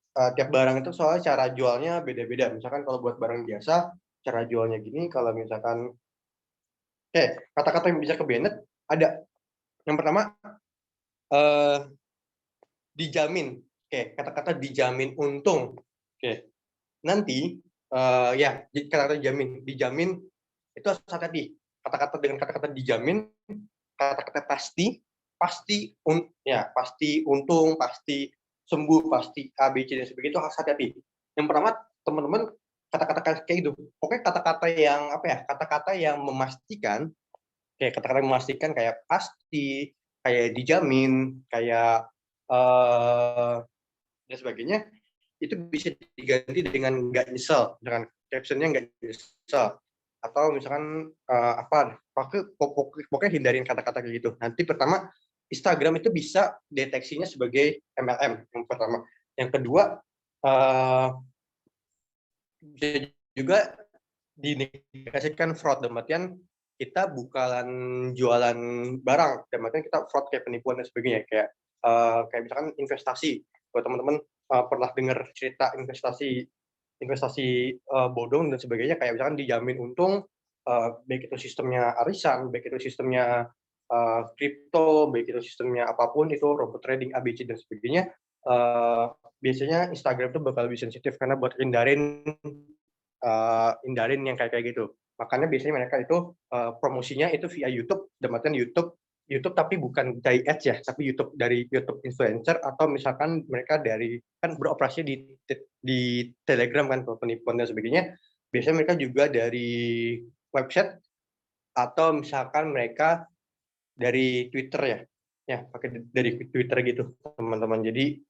Tiap barang itu soalnya cara jualnya beda-beda. Misalkan kalau buat barang biasa, cara jualnya gini. Kalau misalkan, kata-kata yang bisa ke Bennett ada. Yang pertama, dijamin. Kata-kata dijamin untung. Nanti, ya, kata-kata dijamin itu harus hati-hati. Kata-kata dengan kata-kata dijamin, kata-kata pasti untung, pasti sembuh, pasti A, B, C, dan sebagainya itu harus hati-hati. Yang pertama, teman-teman kata-kata kayak gitu. Pokoknya kata-kata yang apa ya? Kata-kata yang memastikan, kata-kata yang memastikan kayak pasti, kayak dijamin, kayak dan sebagainya itu bisa diganti dengan nggak nyesel, dengan captionnya nggak nyesel, atau misalkan pokoknya hindarin kata-kata kayak gitu. Nanti pertama Instagram itu bisa deteksinya sebagai MLM yang pertama. Yang kedua bisa juga dinegasikan fraud, dalam artian kita bukan jualan barang, dalam artian kita fraud kayak penipuan dan sebagainya, kayak misalkan investasi. Buat teman-teman pernah dengar cerita investasi bodong dan sebagainya, kayak misalkan dijamin untung, baik itu sistemnya arisan, baik itu sistemnya kripto, baik itu sistemnya apapun itu robot trading ABC dan sebagainya. Biasanya Instagram itu bakal lebih sensitif karena buat hindarin yang kayak gitu. Makanya biasanya mereka itu promosinya itu via YouTube, dan YouTube tapi bukan dari ads ya, tapi dari YouTube influencer, atau misalkan mereka kan beroperasi di Telegram kan, penipuan dan sebagainya. Biasanya mereka juga dari website atau misalkan mereka dari Twitter ya pakai dari Twitter gitu teman-teman. Jadi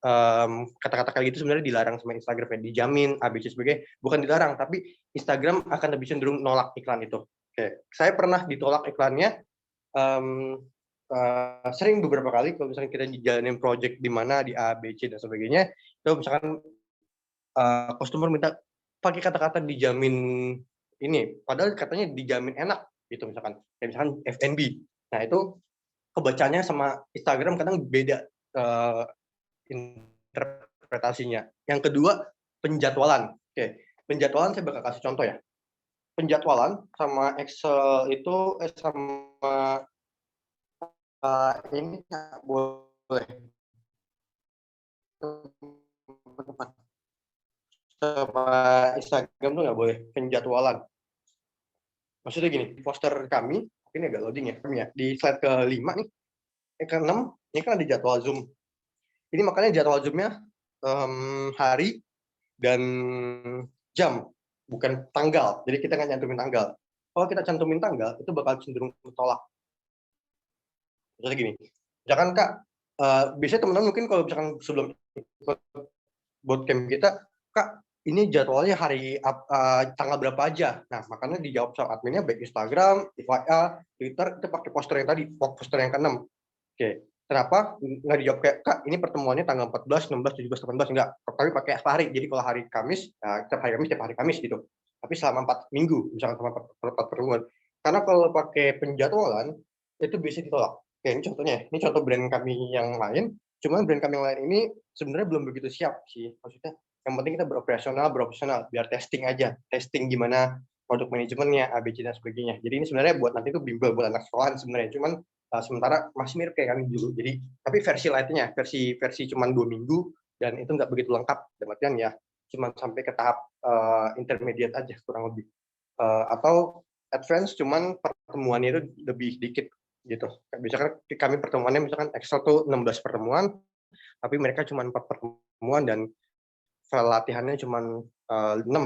kata-kata kayak gitu sebenarnya dilarang sama Instagram, ya dijamin ABC sebagai bukan dilarang, tapi Instagram akan lebih cenderung nolak iklan itu. Saya pernah ditolak iklannya sering beberapa kali kalau misalnya kita jalanin project di mana di A, B, C dan sebagainya, itu misalkan customer minta pakai kata-kata dijamin ini, padahal katanya dijamin enak gitu, misalkan kayak misalkan F&B. Nah itu kebacanya sama Instagram kadang beda interpretasinya. Yang kedua, penjadwalan. Penjadwalan saya bakal kasih contoh ya. penjadwalan sama Excel itu sama ini nggak boleh, teman-teman. Sama Instagram tuh nggak boleh penjadwalan. Maksudnya gini, poster kami, ini agak loading ya, di slide ke-5 nih, ke-6, ini kan ada jadwal Zoom. Ini makanya jadwal Zoom-nya hari dan jam, bukan tanggal. Jadi kita nggak nyantumin tanggal. Kalau kita cantumin tanggal, itu bakal cenderung ketolak. Misalnya gini, misalkan Kak, biasanya teman-teman mungkin kalau misalkan sebelum ikut bootcamp kita, Kak, ini jadwalnya hari tanggal berapa aja? Nah, makanya dijawab sama adminnya baik Instagram, FYA, Twitter, itu pakai poster yang tadi, poster yang ke-6. Oke, kenapa nggak dijawab kayak, Kak, ini pertemuannya tanggal 14, 16, 17, 18, enggak. Tapi pakai hari, jadi kalau hari Kamis, setiap hari Kamis gitu. Tapi selama 4 minggu, misalkan selama 4 pertemuan. Karena kalau pakai penjadwalan, itu bisa ditolak. Oke, ini contohnya. Ini contoh brand kami yang lain. Cuman brand kami yang lain ini sebenarnya belum begitu siap sih. Maksudnya yang penting kita beroperasional, biar testing aja. Testing gimana produk manajemennya, ABC dan sebagainya. Jadi ini sebenarnya buat nanti itu bimbel buat anak sekolahan sebenarnya. Cuman sementara masih mirip kayak kami dulu. Jadi tapi versi lainnya, versi cuman 2 minggu dan itu nggak begitu lengkap. Dalam artian ya cuman sampai ke tahap intermediate aja kurang lebih. Atau advance cuman pertemuannya itu lebih dikit gitu. Misalkan kami pertemuannya misalkan Excel tuh 16 pertemuan, tapi mereka cuma 4 pertemuan dan file latihannya cuma 6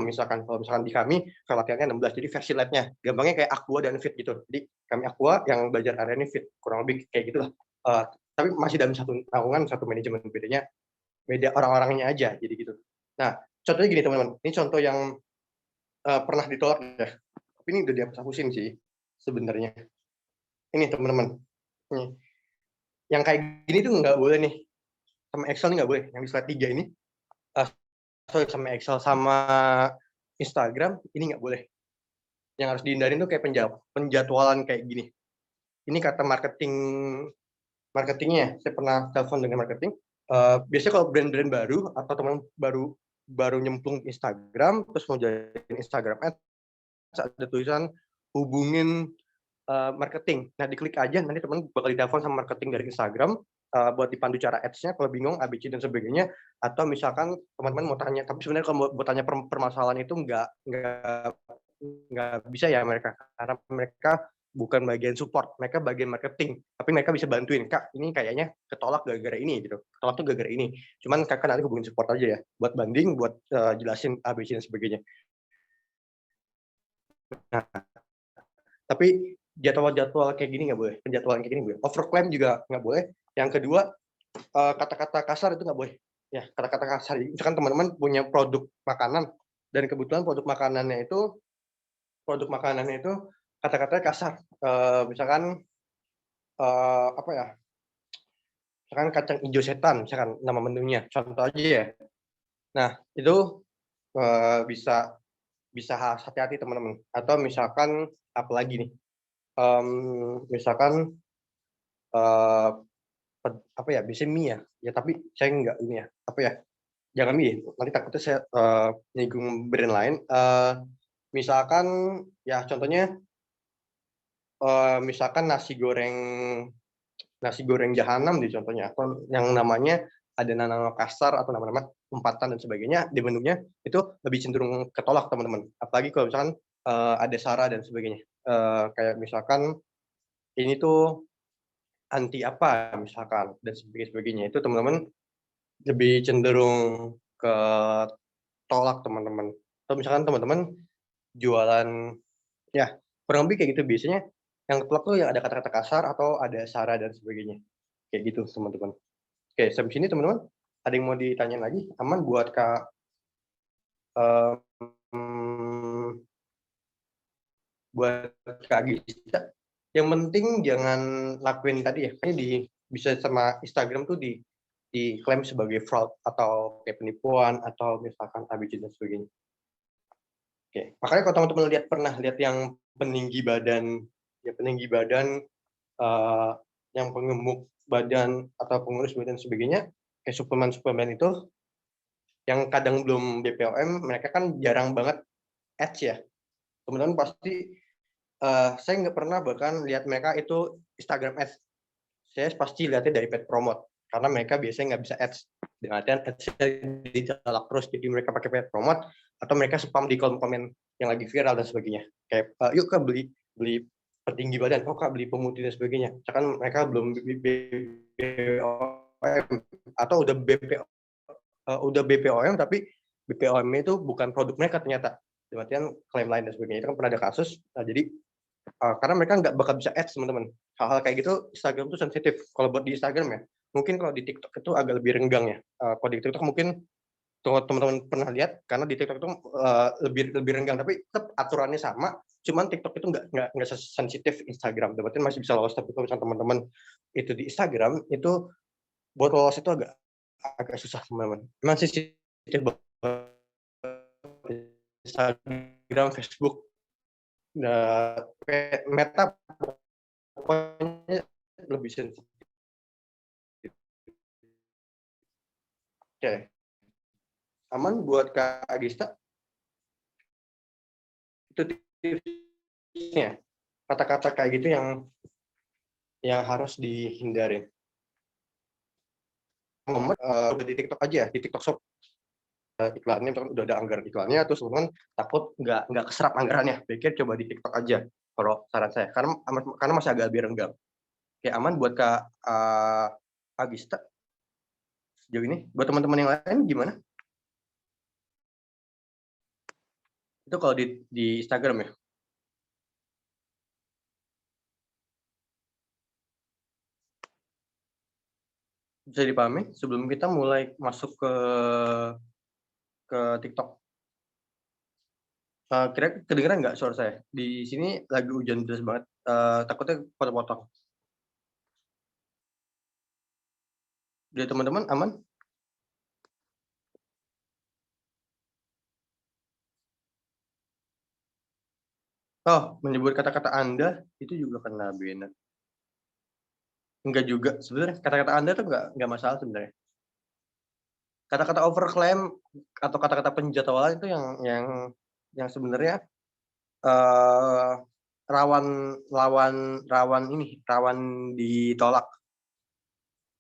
misalkan. Kalau misalkan di kami file latihannya 16, jadi versi lab-nya. Gampangnya kayak Aqua dan Fit gitu. Jadi kami Aqua yang belajar area ini Fit, kurang lebih kayak gitulah. Tapi masih dalam satu naungan, satu manajemen, bedanya beda orang-orangnya aja, jadi gitu. Nah, contohnya gini teman-teman, ini contoh yang pernah ditolak ya. Tapi ini udah dihapus-hapusin sih sebenarnya. Ini teman-teman, yang kayak gini tuh nggak boleh nih, sama Excel nih nggak boleh, yang di slide 3 ini, sorry, sama Excel sama Instagram ini nggak boleh. Yang harus dihindarin tuh kayak penjadwalan kayak gini. Ini kata marketingnya, saya pernah telepon dengan marketing. Biasanya kalau brand-brand baru atau teman baru nyemplung Instagram, terus mau jadiin Instagram Ads, ada tulisan hubungin marketing. Nah, diklik aja, nanti teman bakal ditelepon sama marketing dari Instagram buat dipandu cara ads-nya kalau bingung, ABC dan sebagainya. Atau misalkan teman-teman mau tanya, tapi sebenarnya kalau mau tanya permasalahan itu nggak bisa ya mereka, karena mereka bukan bagian support, mereka bagian marketing. Tapi mereka bisa bantuin, Kak, ini kayaknya ketolak gara-gara ini gitu. Ketolak tuh gara-gara ini. Cuman Kakak nanti hubungin support aja ya, buat banding, buat jelasin ABC dan sebagainya. Nah, tapi jadwal-jadwal kayak gini nggak boleh, penjadwalan kayak gini boleh. Overclaim juga nggak boleh. Yang kedua, kata-kata kasar itu nggak boleh. Ya, kata-kata kasar. Misalkan teman-teman punya produk makanan dan kebetulan produk makanannya itu kata-katanya kasar. Misalkan apa ya? Misalkan kacang hijau setan, misalkan nama menunya. Contoh aja ya. Nah, itu bisa bisa hati-hati teman-teman. Atau misalkan apalagi nih? Misalkan apa ya, biasanya mie ya tapi saya nggak ini ya, apa ya, jangan mie, nanti takutnya saya nyinggung brand lain. Misalkan ya contohnya misalkan nasi goreng jahanam di contohnya, atau yang namanya ada nama-nama kasar atau nama-nama umpatan dan sebagainya di menunya, itu lebih cenderung ketolak teman-teman. Apalagi kalau misalkan ada sara dan sebagainya. Kayak misalkan ini tuh anti apa misalkan dan sebagainya, itu teman-teman lebih cenderung ke tolak teman-teman. Atau misalkan teman-teman jualan ya kurang lebih kayak gitu, biasanya yang ketolak tuh yang ada kata-kata kasar atau ada sara dan sebagainya. Kayak gitu teman-teman. Oke, sampai sini teman-teman, ada yang mau ditanyain lagi? Aman buat Kak buat Kak Gista. Yang penting jangan lakuin tadi ya, kayaknya bisa sama Instagram tuh diklaim sebagai fraud atau kayak penipuan atau misalkan ABC dan sebagainya. Oke, makanya kalau teman-teman pernah lihat yang peninggi badan, yang pengemuk badan atau pengurus badan sebagainya, kayak suplemen itu, yang kadang belum BPOM, mereka kan jarang banget ads ya. Teman-teman pasti saya nggak pernah bahkan lihat mereka itu Instagram Ads. Saya pasti lihatnya dari paid promote, karena mereka biasanya nggak bisa ads. Dengan artian ads-nya dicolok terus, jadi mereka pakai paid promote, atau mereka spam di kolom komen yang lagi viral dan sebagainya. Kayak, "Yuk Kak beli beli petinggi badan, oh Kak beli pemutih dan sebagainya." Misalkan mereka belum BPOM atau udah BPOM tapi BPOM-nya itu bukan produk mereka ternyata. Dalam artian klaim lain dan sebagainya. Itu kan pernah ada kasus. Nah, jadi karena mereka nggak bakal bisa ads, teman-teman. Hal-hal kayak gitu Instagram tuh sensitif. Kalau buat di Instagram ya, mungkin kalau di TikTok itu agak lebih renggang ya. Kalau di TikTok mungkin teman-teman pernah lihat, karena di TikTok itu lebih lebih renggang, tapi tetap aturannya sama. Cuman TikTok itu nggak sensitif Instagram. Berarti masih bisa lolos. Tapi kalau misalnya teman-teman itu di Instagram, itu buat lolos itu agak agak susah, teman-teman. Memang sensitif Instagram, Facebook, Meta pokoknya lebih sensitif. Oke, aman buat Kak Agista itu tipsnya. Kata-kata kayak gitu yang harus dihindari. Di TikTok aja, di TikTok Shop iklannya udah ada anggaran iklannya, terus teman takut nggak keserap anggarannya, pikir coba di TikTok aja kalau saran saya, karena masih agak lebih renggang. Oke, aman buat Kak Agista sejauh ini. Buat teman-teman yang lain gimana? Itu kalau di Instagram ya. Bisa dipahami sebelum kita mulai masuk ke TikTok. Kira kedengeran nggak suara saya? Di sini lagi hujan deras banget, takutnya potong-potong. Dari teman-teman aman? Oh, menyebut kata-kata Anda itu juga kena banned. Enggak juga, sebenarnya kata-kata Anda tuh nggak masalah sebenarnya. Kata-kata overclaim atau kata-kata penjadwalan itu yang sebenarnya, eee, rawan ditolak.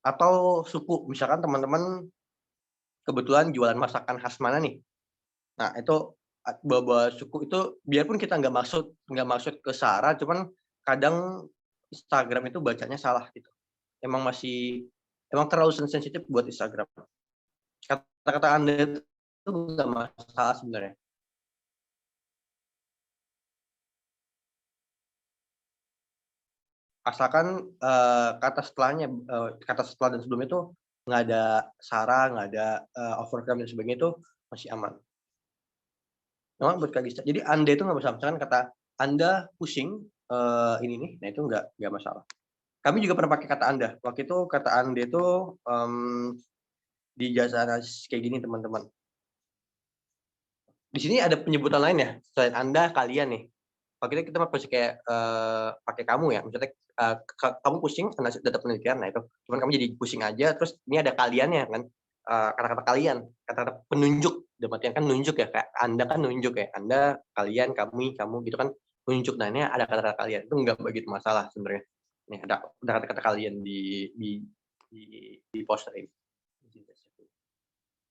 Atau suku, misalkan teman-teman kebetulan jualan masakan khas mana nih. Nah itu, bawa-bawa suku itu biarpun kita nggak maksud ke Sara, cuman kadang Instagram itu bacanya salah gitu. Emang terlalu sensitif buat Instagram. Kata-kata Anda itu nggak masalah sebenarnya. Asalkan, kata setelah dan sebelum itu nggak ada Sara, nggak ada, overcome dan sebagainya itu masih aman. Memang buat Kak Gista. Jadi Anda itu nggak masalah, misalkan kata Anda pusing, ini nih, nah itu nggak masalah. Kami juga pernah pakai kata Anda. Waktu itu kata Anda itu, di jasa kayak gini teman-teman. Di sini ada penyebutan lain ya, selain Anda, kalian nih. Waktu itu kita masih kayak, pakai kamu ya, maksudnya, kamu pusing karena data penelitian, nah itu. Cuman kamu jadi pusing aja, terus ini ada kaliannya kan, kata-kata kalian, kata-kata penunjuk, dalam artian kan nunjuk ya, kayak Anda kan nunjuk ya, Anda, kalian, kami, kamu gitu kan nunjuk. Nah, ini ada kata-kata kalian, itu nggak begitu masalah sebenarnya. Nih ada kata-kata kalian di poster ini.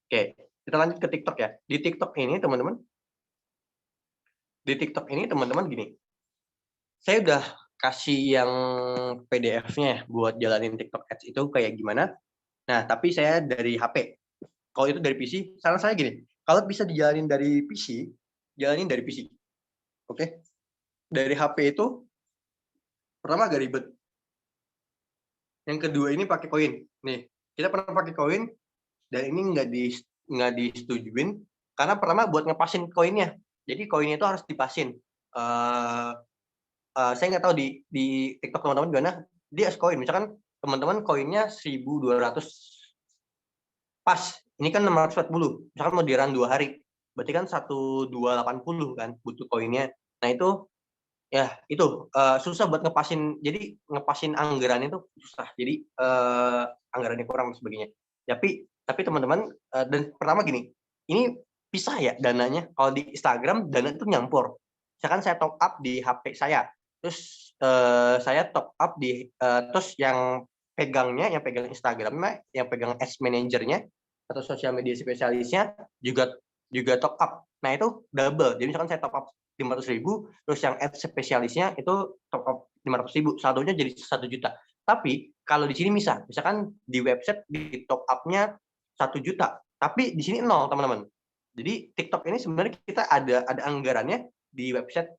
Oke, kita lanjut ke TikTok ya. Di TikTok ini teman-teman gini, saya udah kasih yang PDF-nya ya buat jalanin TikTok Ads itu kayak gimana. Nah, tapi saya dari HP. Kalau itu dari PC, saran saya gini, kalau bisa dijalanin dari PC, jalanin dari PC. Oke? Dari HP itu pertama agak ribet. Yang kedua ini pakai koin. Nih, kita pernah pakai koin dan ini nggak disetujuin karena pertama buat ngepasin koinnya. Jadi koinnya itu harus dipasin. Eee saya nggak tahu di TikTok teman-teman gimana, dia koin, misalkan teman-teman koinnya 1.200 pas, ini kan 640, misalkan mau di-run 2 hari, berarti kan 1.280 kan butuh koinnya. Nah itu, ya itu, susah buat ngepasin, jadi ngepasin anggarannya itu susah, jadi, anggarannya kurang dan sebagainya. Tapi teman-teman, dan pertama gini, ini pisah ya dananya, kalau di Instagram dana itu nyampur. misalkan saya top up di HP saya, terus saya top up di terus yang pegang Instagram-nya, yang pegang ads manager-nya atau sosial media spesialisnya juga juga top up. Nah itu double. Jadi misalkan saya top up 500.000, terus yang ads spesialisnya itu top up 500.000, saldonya jadi 1 juta. Tapi kalau di sini misalkan di website di top up-nya 1 juta, tapi di sini nol teman-teman. Jadi TikTok ini sebenarnya kita ada anggarannya di website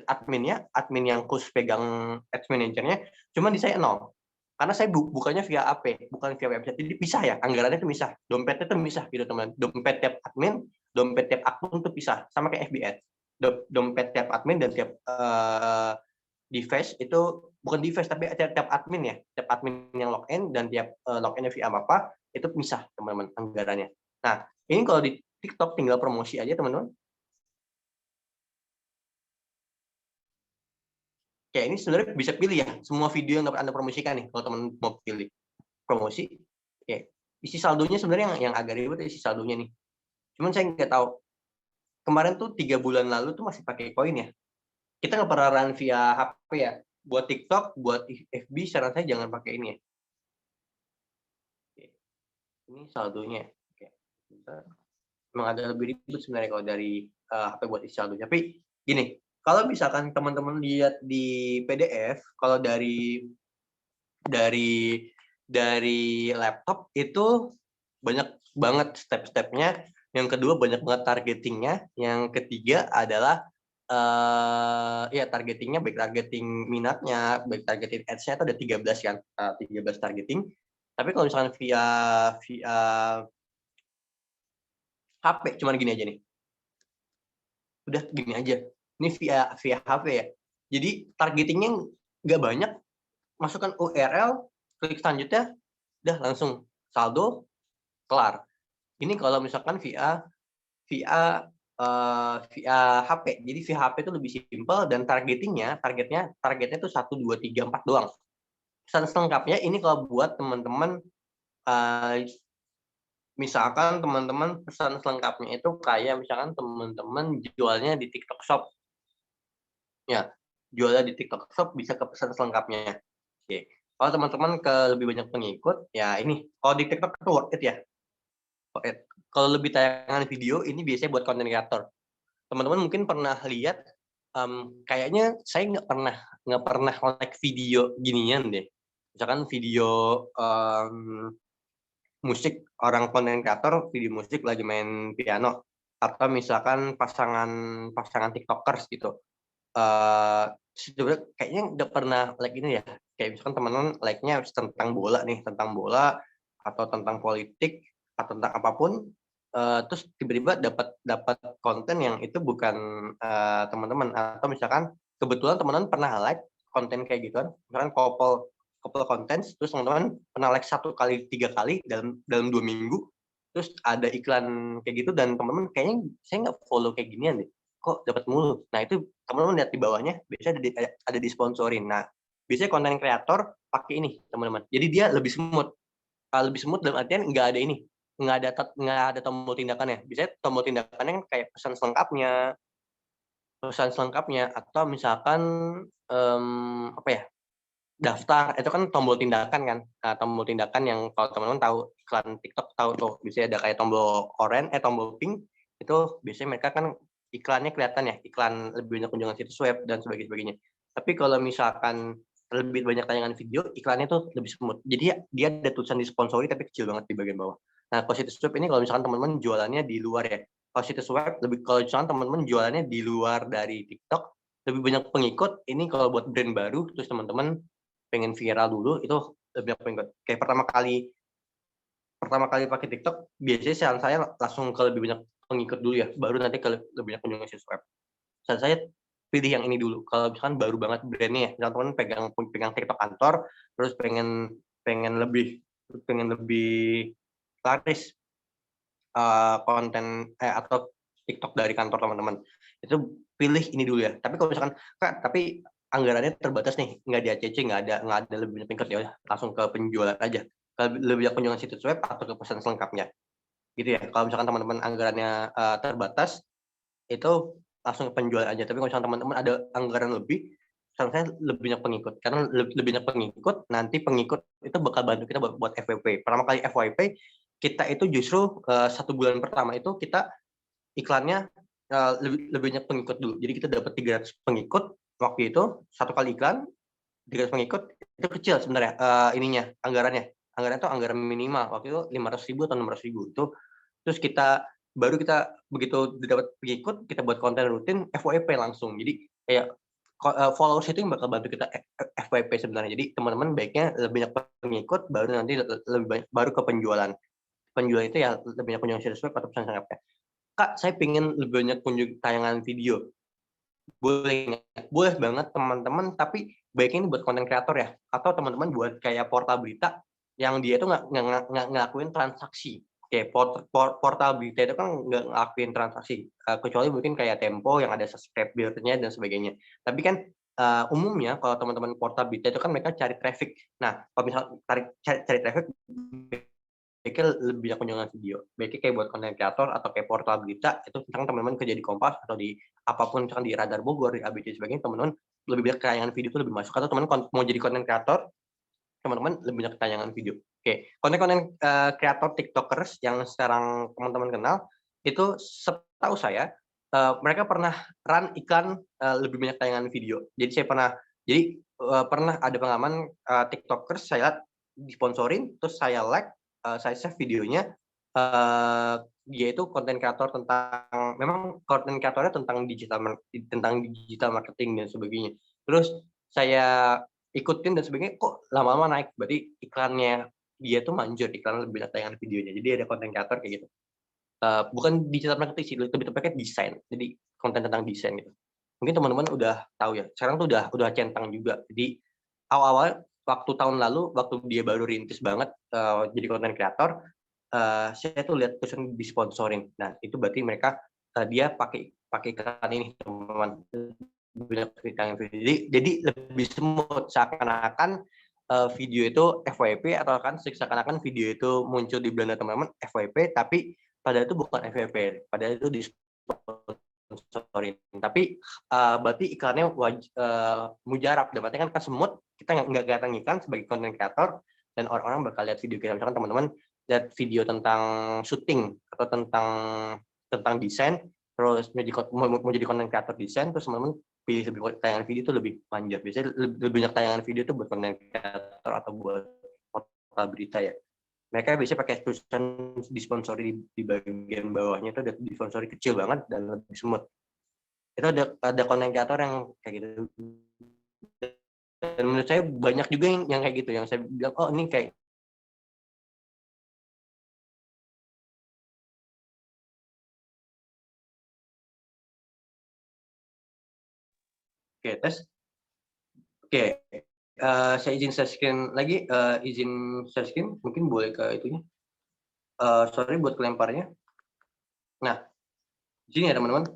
admin yang khusus pegang ads manager-nya, cuma di saya nol. Karena saya bukanya via AP, bukan via website. Jadi pisah ya, anggarannya itu misah, dompetnya itu misah gitu teman. Dompet tiap admin, dompet tiap akun itu pisah, sama kayak FB Ads. Dompet tiap admin dan tiap device itu, bukan device tapi tiap admin ya, tiap admin yang login dan tiap loginnya via apa itu misah teman-teman anggarannya. Nah ini kalau di TikTok tinggal promosi aja teman-teman. Kayak ini sebenarnya bisa pilih ya, semua video yang dapat Anda promosikan nih, kalau teman mau pilih promosi, kayak isi saldonya sebenarnya yang agak ribet isi saldonya nih. Cuman saya nggak tahu, kemarin tuh 3 bulan lalu tuh masih pakai koin ya. Kita nggak pernah run via HP ya. Buat TikTok, buat FB, saran saya jangan pakai ini ya. Oke, ini saldonya. Oke, emang agak lebih ribet sebenarnya kalau dari HP buat isi saldo. Tapi gini, kalau misalkan teman-teman lihat di PDF, kalau dari laptop itu banyak banget step-stepnya. Yang kedua banyak banget targetingnya. Yang ketiga adalah ya targetingnya, baik targeting minatnya, baik targeting ads-nya itu ada 13 kan, 13 targeting. Tapi kalau misalkan via HP cuman gini aja nih. Udah gini aja. Ini via HP ya. Jadi targetingnya nggak banyak, masukkan URL, klik selanjutnya, udah langsung saldo kelar. Ini kalau misalkan via HP. Jadi via HP itu lebih simpel dan targetnya itu 1, 2, 3, 4 doang. Pesan selengkapnya ini kalau buat teman-teman, misalkan teman-teman pesan selengkapnya itu kayak misalkan teman-teman jualnya di TikTok Shop. Ya, jualnya di TikTok Shop bisa ke pesan selengkapnya. Oke. Kalau teman-teman ke lebih banyak pengikut, ya ini. Kalau di TikTok itu worth it ya. Kalau lebih tayangan video ini biasanya buat konten kreator. Teman-teman mungkin pernah lihat, kayaknya saya nggak pernah like video ginian deh. Misalkan video musik, orang konten kreator video musik lagi main piano, atau misalkan pasangan tiktokers gitu. Sebenarnya kayaknya udah pernah like ini ya, kayak misalkan teman-teman like-nya tentang bola nih, tentang bola atau tentang politik atau tentang apapun, terus tiba-tiba dapat konten yang itu bukan teman-teman, atau misalkan kebetulan teman-teman pernah like konten kayak gituan, misalkan couple konten, terus teman-teman pernah like 1 kali, 3 kali dalam 2 minggu, terus ada iklan kayak gitu dan teman-teman kayaknya saya nggak follow kayak ginian deh, kok dapat mulu. Nah itu teman-teman lihat di bawahnya biasanya ada disponsorin. Nah biasanya konten kreator pakai ini teman-teman. Jadi dia lebih smooth. Lebih smooth dalam artian nggak ada tombol tindakannya. Biasanya tombol tindakannya kan kayak pesan selengkapnya atau misalkan apa ya, daftar itu kan tombol tindakan kan. Nah, tombol tindakan yang kalau teman-teman tahu iklan TikTok tahu tuh biasanya ada kayak tombol pink, itu biasanya mereka kan iklannya kelihatan ya, iklan lebih banyak kunjungan situs web dan sebagainya. Tapi kalau misalkan lebih banyak tayangan video, iklannya tuh lebih smooth. Jadi dia ada tulisan disponsori tapi kecil banget di bagian bawah. Nah, kalau situs web ini kalau misalkan teman-teman jualannya di luar ya. Kalau situs web kalau misalkan teman-teman jualannya di luar dari TikTok, lebih banyak pengikut, ini kalau buat brand baru terus teman-teman pengen viral dulu itu lebih banyak pengikut. Kayak pertama kali pakai TikTok, biasanya saran saya langsung ke lebih banyak pengikut dulu ya, baru nanti ke lebih banyak kunjungan situs web. Saran saya pilih yang ini dulu. Kalau misalkan baru banget brandnya ya, misalkan teman pegang TikTok kantor, terus pengen lebih laris konten atau TikTok dari kantor teman-teman, itu pilih ini dulu ya. Tapi kalau misalkan Kak, tapi anggarannya terbatas nih, nggak di ACC, nggak ada lebih banyak pengikut, ya udah langsung ke penjualan aja, ke lebih banyak kunjungan situs web atau ke pesan selengkapnya, gitu ya. Kalau misalkan teman-teman anggarannya terbatas, itu langsung ke penjual aja. Tapi kalau misalnya teman-teman ada anggaran lebih, saran saya lebih banyak pengikut. Karena lebih banyak pengikut, nanti pengikut itu bakal bantu kita buat FYP. Pertama kali FYP, kita itu justru 1 bulan pertama itu kita iklannya lebih banyak pengikut dulu. Jadi kita dapat 300 pengikut waktu itu, 1 kali iklan, 300 pengikut, itu kecil sebenarnya ininya, anggarannya. Anggaran itu anggaran minimal, waktu itu 500.000 atau 600.000. Itu terus baru kita begitu dapat pengikut, kita buat konten rutin FYP langsung. Jadi kayak followers itu yang bakal bantu kita FYP sebenarnya. Jadi teman-teman baiknya lebih banyak pengikut, baru nanti lebih banyak baru ke penjualan. Penjualan itu ya lebih banyak kunjungan situs web atau pesan singkatnya. Kak, saya pengen lebih banyak tayangan video. Boleh nggak? Boleh banget teman-teman, tapi baiknya ini buat konten kreator ya, atau teman-teman buat kayak portal berita yang dia itu nggak ngelakuin transaksi. Oke, portal berita itu kan nggak ngelakuin transaksi, kecuali mungkin kayak Tempo yang ada subscriber-nya dan sebagainya. Tapi kan umumnya kalau teman-teman portal berita itu kan mereka cari traffic. Nah, kalau misal cari traffic, baiknya lebih banyak kunjungan video. Baiknya kayak buat konten kreator atau kayak portal berita, itu misalkan teman-teman kerja di Kompas atau di apapun, misalkan di Radar Bogor, di ABC sebagainya, teman-teman lebih banyak tayangan video itu lebih masuk. Atau teman mau jadi konten kreator, teman-teman lebih banyak tayangan video. Oke, konten-konten kreator tiktokers yang sekarang teman-teman kenal, itu setahu saya mereka pernah run iklan lebih banyak tayangan video. Jadi saya pernah ada pengalaman tiktokers saya lihat disponsorin, terus saya like, saya save videonya, dia itu konten kreator memang konten kreatornya tentang digital marketing dan sebagainya. Terus saya ikutin dan sebagainya, kok lama-lama naik, berarti iklannya dia tuh manjur, iklan lebih banyak tayangan videonya. Jadi ada konten kreator kayak gitu. Bukan digital marketing sih, lebih tepatnya desain. Jadi konten tentang desain gitu. Mungkin teman-teman udah tahu ya, sekarang tuh udah centang juga. Jadi awal-awal waktu tahun lalu, waktu dia baru rintis banget jadi konten kreator, saya tuh lihat tulisan disponsorin. Nah, itu berarti dia pakai iklan ini teman-teman. Jadi lebih smooth, seakan-akan video itu FYP, atau kan seakan-akan video itu muncul di beranda teman-teman FYP, tapi padahal itu bukan FYP, padahal itu disponsorin. Tapi berarti iklannya mujarab, berarti kan semut, kita nggak kelihatan iklan sebagai konten kreator, dan orang-orang bakal lihat video kita. Misalkan teman-teman lihat video tentang syuting atau tentang desain, terus mau jadi konten kreator desain, terus teman-teman pilih tayangan video itu lebih panjang. Biasanya lebih banyak tayangan video itu buat konten kreator atau buat portal berita ya. Mereka biasanya pakai tulisan disponsori di bagian bawahnya, itu ada disponsori kecil banget dan lebih smooth. Itu ada konten kreator yang kayak gitu. Dan menurut saya banyak juga yang kayak gitu, yang saya bilang, oh ini kayak tes. Oke, saya izin share screen lagi, mungkin boleh ke itunya. Sorry buat kelemparnya. Nah, di sini ya teman-teman.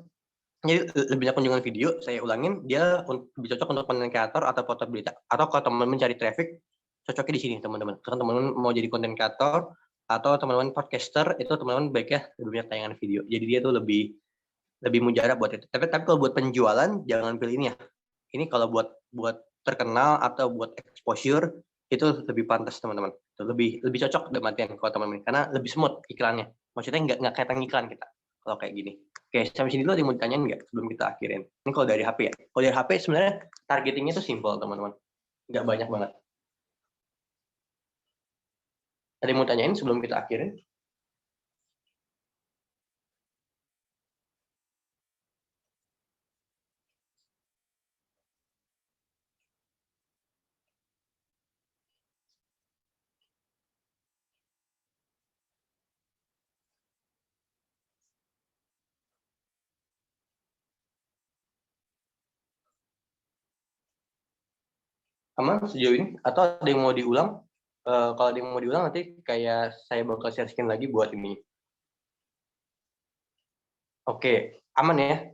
Jadi lebih banyak kunjungan video, saya ulangin, dia lebih cocok untuk konten kreator atau portal berita. Atau kalau teman-teman cari traffic, cocoknya di sini teman-teman. Kalau teman-teman mau jadi konten kreator atau teman-teman podcaster, itu teman-teman baiknya lebih banyak tayangan video. Jadi dia tuh lebih mujarab buat itu. Tapi kalau buat penjualan, jangan pilih ini ya. Ini kalau buat terkenal atau buat exposure, itu lebih pantas teman-teman. Lebih cocok dalam artian kalau teman-teman, karena lebih smooth iklannya. Maksudnya nggak kayak iklan kita kalau kayak gini. Oke, sampai sini dulu ada yang mau ditanyain nggak sebelum kita akhirin? Ini kalau dari HP ya. Kalau dari HP sebenarnya targetingnya itu simple teman-teman. Nggak banyak banget. Ada yang mau tanyain sebelum kita akhirin? Aman sejauh ini? Atau ada yang mau diulang? Kalau ada yang mau diulang nanti kayak saya bakal share screen lagi buat ini. Oke, aman ya.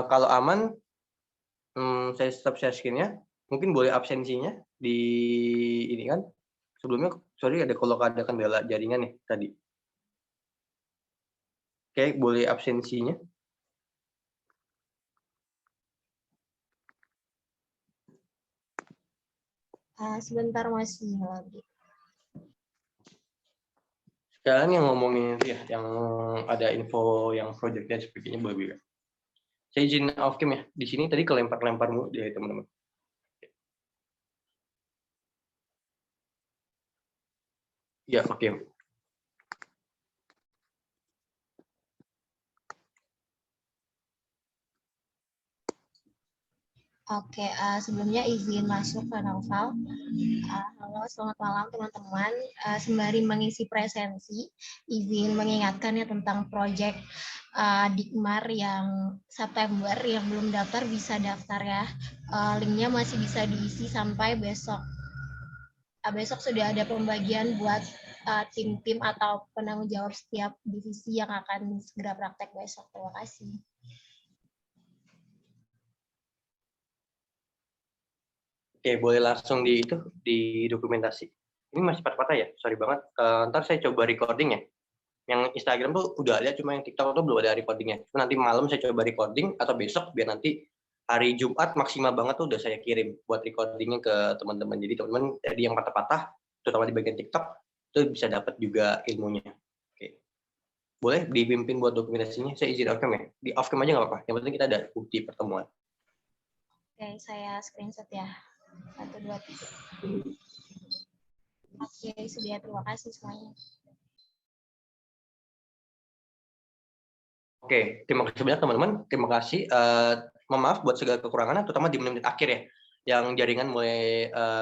Kalau aman, saya stop share screen-nya. Mungkin boleh absensinya di ini kan. Sebelumnya, sorry kalau ada kendala jaringan nih tadi. Oke, boleh absensinya. Sebentar masih lagi. Sekarang yang ngomongin itu ya, yang ada info yang project-nya sebagainya boleh. Saya izin off cam ya. Di sini tadi kelempar-lempar mulu ya teman-teman. Ya, oke. Oke, sebelumnya izin masuk ke Naufal. Halo, selamat malam teman-teman. Sembari mengisi presensi, izin mengingatkan ya tentang proyek Dikmar yang September yang belum daftar bisa daftar ya. Linknya masih bisa diisi sampai besok. Besok sudah ada pembagian buat tim-tim atau penanggung jawab setiap divisi yang akan segera praktek besok. Terima kasih. Oke, boleh langsung di dokumentasi. Ini masih patah-patah ya, sorry banget. Ntar saya coba recording ya. Yang Instagram tuh udah ada, cuma yang TikTok tuh belum ada recordingnya. Cuma nanti malam saya coba recording atau besok biar nanti hari Jumat maksimal banget tuh udah saya kirim buat recordingnya ke teman-teman. Jadi teman-teman tadi yang patah-patah, terutama di bagian TikTok, itu bisa dapat juga ilmunya. Oke. Boleh dipimpin buat dokumentasinya, saya izin off cam ya. Di off cam aja nggak apa-apa, yang penting kita ada bukti pertemuan. Oke, saya screenshot ya. 1, 2, 3. Oke, sudah. Terima kasih semuanya. Oke, terima kasih banyak teman-teman. Terima kasih. Mohon maaf buat segala kekurangannya, terutama di menit-menit akhir ya, yang jaringan mulai